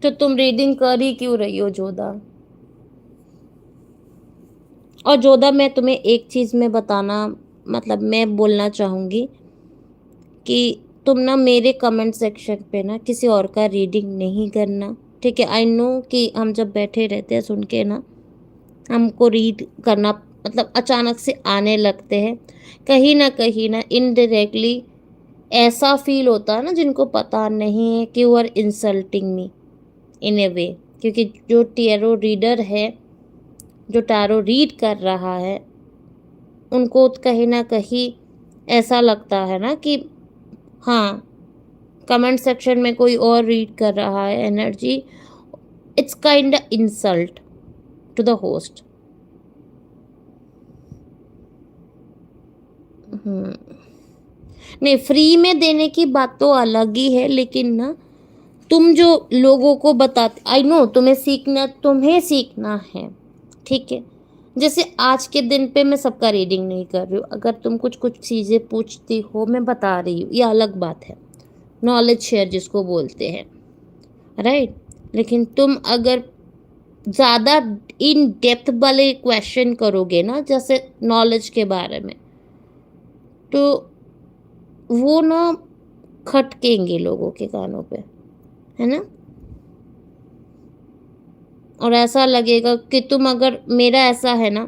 तो तुम रीडिंग कर ही क्यों रही हो जोधा? और जोधा, मैं तुम्हें एक चीज़ में बताना, मतलब मैं बोलना चाहूँगी कि तुम ना मेरे कमेंट सेक्शन पे ना किसी और का रीडिंग नहीं करना, ठीक है? आई नो कि हम जब बैठे रहते हैं सुन के ना, हमको रीड करना मतलब अचानक से आने लगते हैं। कहीं ना इनडायरेक्टली ऐसा फील होता है ना, जिनको पता नहीं है कि यू आर इंसल्टिंग मी इन ए वे, क्योंकि जो टैरो रीडर है, जो टैरो रीड कर रहा है, उनको कहीं ना कहीं ऐसा लगता है ना कि हाँ, कमेंट सेक्शन में कोई और रीड कर रहा है energy, it's kind insult to the host. नहीं, फ्री में देने की बात तो अलग ही है, लेकिन ना तुम जो लोगों को बताते, आई नो तुम्हें सीखना है, ठीक है? जैसे आज के दिन पे मैं सबका रीडिंग नहीं कर रही हूँ, अगर तुम कुछ कुछ चीज़ें पूछती हो, मैं बता रही हूँ, ये अलग बात है, नॉलेज शेयर जिसको बोलते हैं, राइट? लेकिन तुम अगर ज़्यादा इन डेप्थ वाले क्वेश्चन करोगे ना, जैसे नॉलेज के बारे में, तो वो ना खटकेंगे लोगों के कानों पे, है ना? और ऐसा लगेगा कि तुम अगर, मेरा ऐसा है ना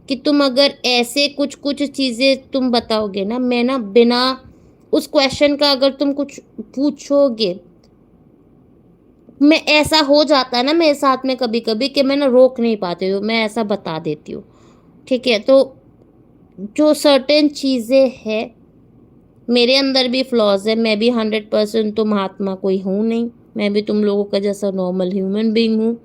कि तुम अगर ऐसे कुछ कुछ चीज़ें तुम बताओगे ना, मैं ना बिना उस क्वेश्चन का अगर तुम कुछ पूछोगे, मैं ऐसा हो जाता है ना मेरे साथ में कभी कभी कि मैं ना रोक नहीं पाती हूँ, मैं ऐसा बता देती हूँ, ठीक है? तो जो सर्टेन चीज़ें हैं, मेरे अंदर भी फ्लॉज है, मैं भी 100% तो महात्मा कोई हूँ नहीं, मैं भी तुम लोगों का जैसा नॉर्मल ह्यूमन बीइंग हूँ।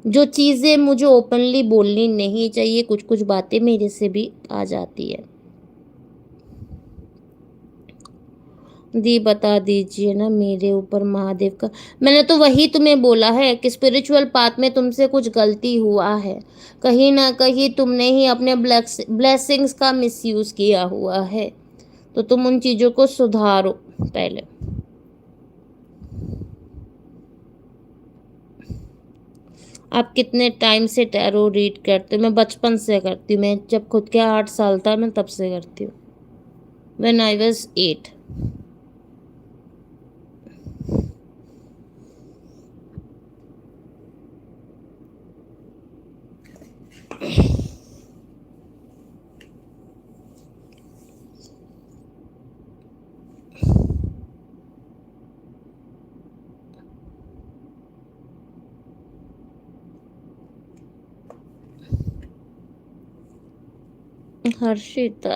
जो चीज़ें मुझे ओपनली बोलनी नहीं चाहिए, कुछ कुछ बातें मेरे से भी आ जाती है। दी बता दीजिए ना मेरे ऊपर महादेव का, मैंने तो वही तुम्हें बोला है कि स्पिरिचुअल पाथ में तुमसे कुछ गलती हुआ है, कहीं ना कहीं तुमने ही अपने ब्लेसिंग्स का मिसयूज किया हुआ है, तो तुम उन चीज़ों को सुधारो पहले। आप कितने टाइम से टैरो रीड करते हो? मैं बचपन से करती हूँ, मैं जब खुद के 8 साल था मैं तब से करती हूँ, व्हेन आई वॉज 8। हर्षिता,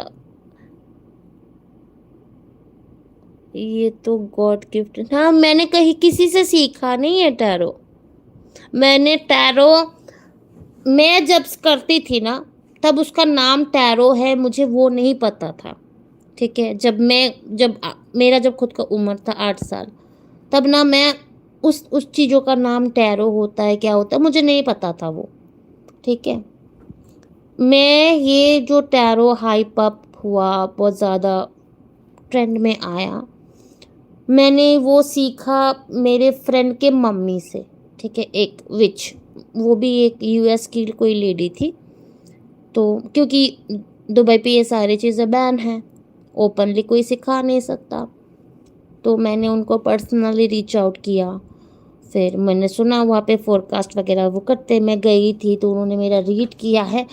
ये तो गॉड गिफ्ट, हाँ मैंने कहीं किसी से सीखा नहीं है टैरो। मैंने टैरो, मैं जब करती थी ना, तब उसका नाम टैरो है मुझे वो नहीं पता था, ठीक है? मेरा जब खुद का उम्र था 8 साल, तब ना मैं उस चीज़ों का नाम टैरो होता है क्या होता है मुझे नहीं पता था वो, ठीक है? मैं ये जो टैरो हाइप अप हुआ, बहुत ज़्यादा ट्रेंड में आया, मैंने वो सीखा मेरे फ्रेंड के मम्मी से, ठीक है? एक विच, वो भी एक यूएस की कोई लेडी थी, तो क्योंकि दुबई पे ये सारी चीज़ें बैन हैं, ओपनली कोई सिखा नहीं सकता, तो मैंने उनको पर्सनली रीच आउट किया। फिर मैंने सुना वहाँ पे फोरकास्ट वगैरह वो करते, मैं गई थी तो उन्होंने मेरा रीड किया है,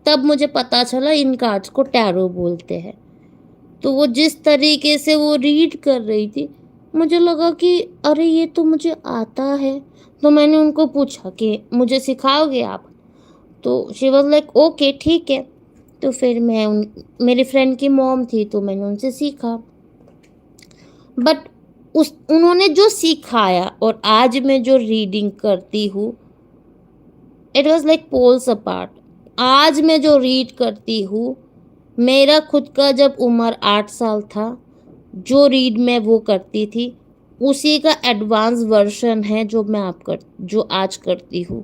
तब मुझे पता चला इन कार्ड्स को टैरो बोलते हैं। तो वो जिस तरीके से वो रीड कर रही थी, मुझे लगा कि अरे ये तो मुझे आता है, तो मैंने उनको पूछा कि मुझे सिखाओगे आप? तो शी वॉज लाइक ओके ठीक है। तो फिर मेरी फ्रेंड की मॉम थी तो मैंने उनसे सीखा, बट उस उन्होंने जो सिखाया और आज मैं जो रीडिंग करती हूँ, it was like poles apart. आज मैं जो रीड करती हूँ, मेरा खुद का जब उम्र 8 साल था, जो रीड मैं वो करती थी, उसी का एडवांस वर्जन है जो आज करती हूँ।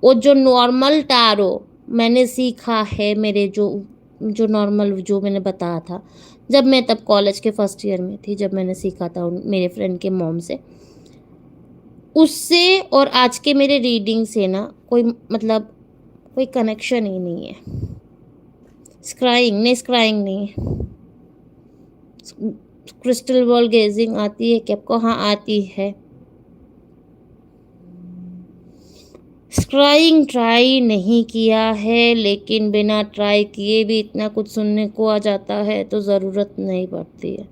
और जो नॉर्मल टैरो मैंने सीखा है, मेरे जो जो नॉर्मल जो मैंने बताया था, जब मैं तब कॉलेज के फर्स्ट ईयर में थी, जब मैंने सीखा था मेरे फ्रेंड के मॉम से, उससे और आज के मेरे रीडिंग से ना कोई मतलब कोई कनेक्शन ही नहीं है। स्क्राइंग नहीं है। क्रिस्टल बॉल गेजिंग आती है क्या आपको? हाँ आती है। स्क्राइंग ट्राई नहीं किया है, लेकिन बिना ट्राई किए भी इतना कुछ सुनने को आ जाता है तो ज़रूरत नहीं पड़ती है।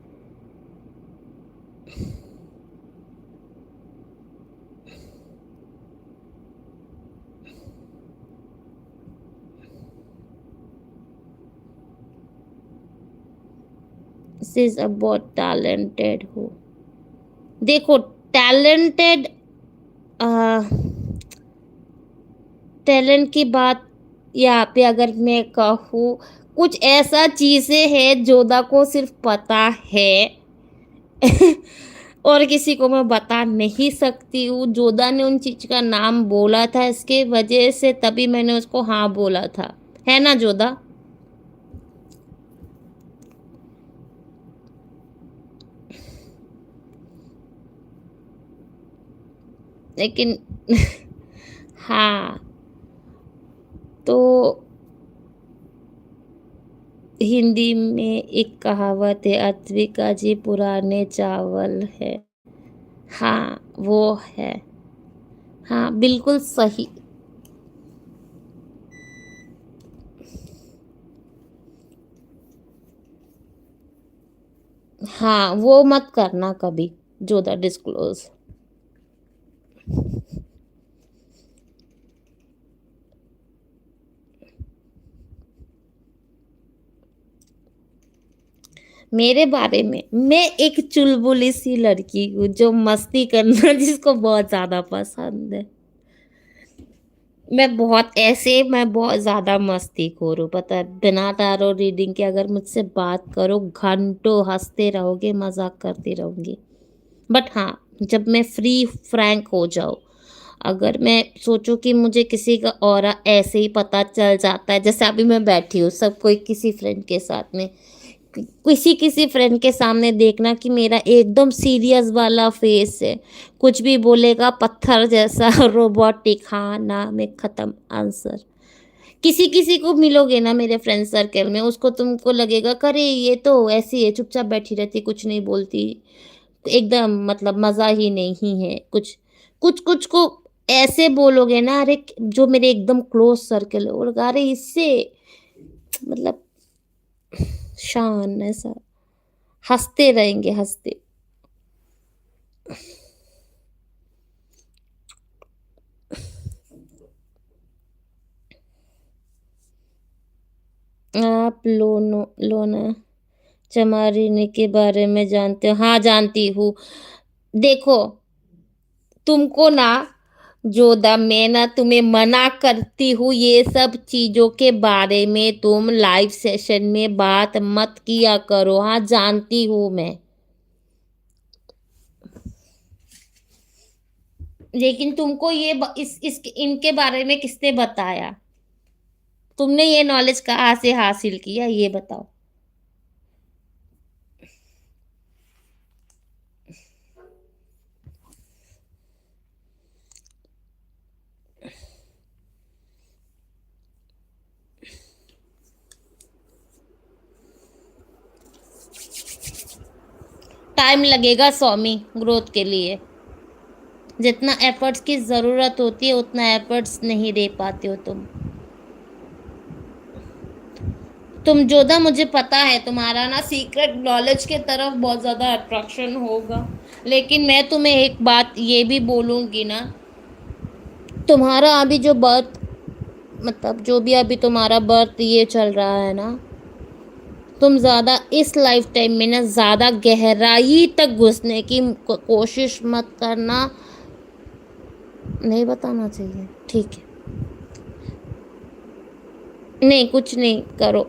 दिस इज अबाउट टैलेंटेड हो। देखो, टैलेंटेड टैलेंट की बात यहाँ पे अगर मैं कहूँ, कुछ ऐसा चीज़ें हैं जोधा को सिर्फ पता है और किसी को मैं बता नहीं सकती हूँ। जोधा ने उन चीज़ का नाम बोला था, इसके वजह से तभी मैंने उसको हाँ बोला था, है ना जोधा? लेकिन हाँ, तो हिंदी में एक कहावत है, अद्विका जी पुराने चावल है। हाँ वो है। हाँ बिल्कुल सही। हाँ वो मत करना कभी, जोधा डिस्क्लोज। मेरे बारे में, मैं एक चुलबुली सी लड़की हूँ जो मस्ती करना जिसको बहुत ज़्यादा पसंद है। मैं बहुत ज़्यादा मस्तीखोर हूँ, पता है। बिना टैरो रीडिंग के अगर मुझसे बात करो, घंटों हंसते रहोगे, मजाक करती रहूँगी। बट हाँ, जब मैं फ्री फ्रैंक हो जाऊँ, अगर मैं सोचूं कि मुझे किसी का ऑरा ऐसे ही पता चल जाता है, जैसे अभी मैं बैठी हूँ, सब कोई किसी फ्रेंड के साथ में, किसी किसी फ्रेंड के सामने देखना कि मेरा एकदम सीरियस वाला फेस है, कुछ भी बोलेगा पत्थर जैसा रोबोटिक, हाँ ना में ख़त्म आंसर। किसी किसी को मिलोगे ना मेरे फ्रेंड सर्कल में, उसको तुमको लगेगा करे ये तो ऐसी है, चुपचाप बैठी रहती, कुछ नहीं बोलती, एकदम मतलब मज़ा ही नहीं है कुछ। कुछ कुछ को ऐसे बोलोगे ना, अरे जो मेरे एकदम क्लोज सर्कल है, और अरे इससे मतलब शान ऐसा, हँसते रहेंगे हँसते। आप लोना चमारिनी के बारे में जानते हो? हाँ जानती हूँ। देखो, तुमको ना जोधा, मैं ना तुम्हें मना करती हूँ ये सब चीजों के बारे में, तुम लाइव सेशन में बात मत किया करो। हाँ जानती हूँ मैं, लेकिन तुमको इस इनके बारे में किसने बताया? तुमने ये नॉलेज कहाँ से हासिल किया, ये बताओ। टाइम लगेगा स्वामी ग्रोथ के लिए। जितना एफर्ट्स की ज़रूरत होती है उतना एफर्ट्स नहीं दे पाते हो तुम जोधा, मुझे पता है तुम्हारा ना सीक्रेट नॉलेज के तरफ बहुत ज़्यादा अट्रैक्शन होगा, लेकिन मैं तुम्हें एक बात ये भी बोलूँगी ना, तुम्हारा अभी जो बर्थ, मतलब जो भी अभी तुम्हारा बर्थ ये चल रहा है ना, तुम ज़्यादा इस लाइफ टाइम में ना ज़्यादा गहराई तक घुसने की कोशिश मत करना। नहीं बताना चाहिए, ठीक है। नहीं, कुछ नहीं करो।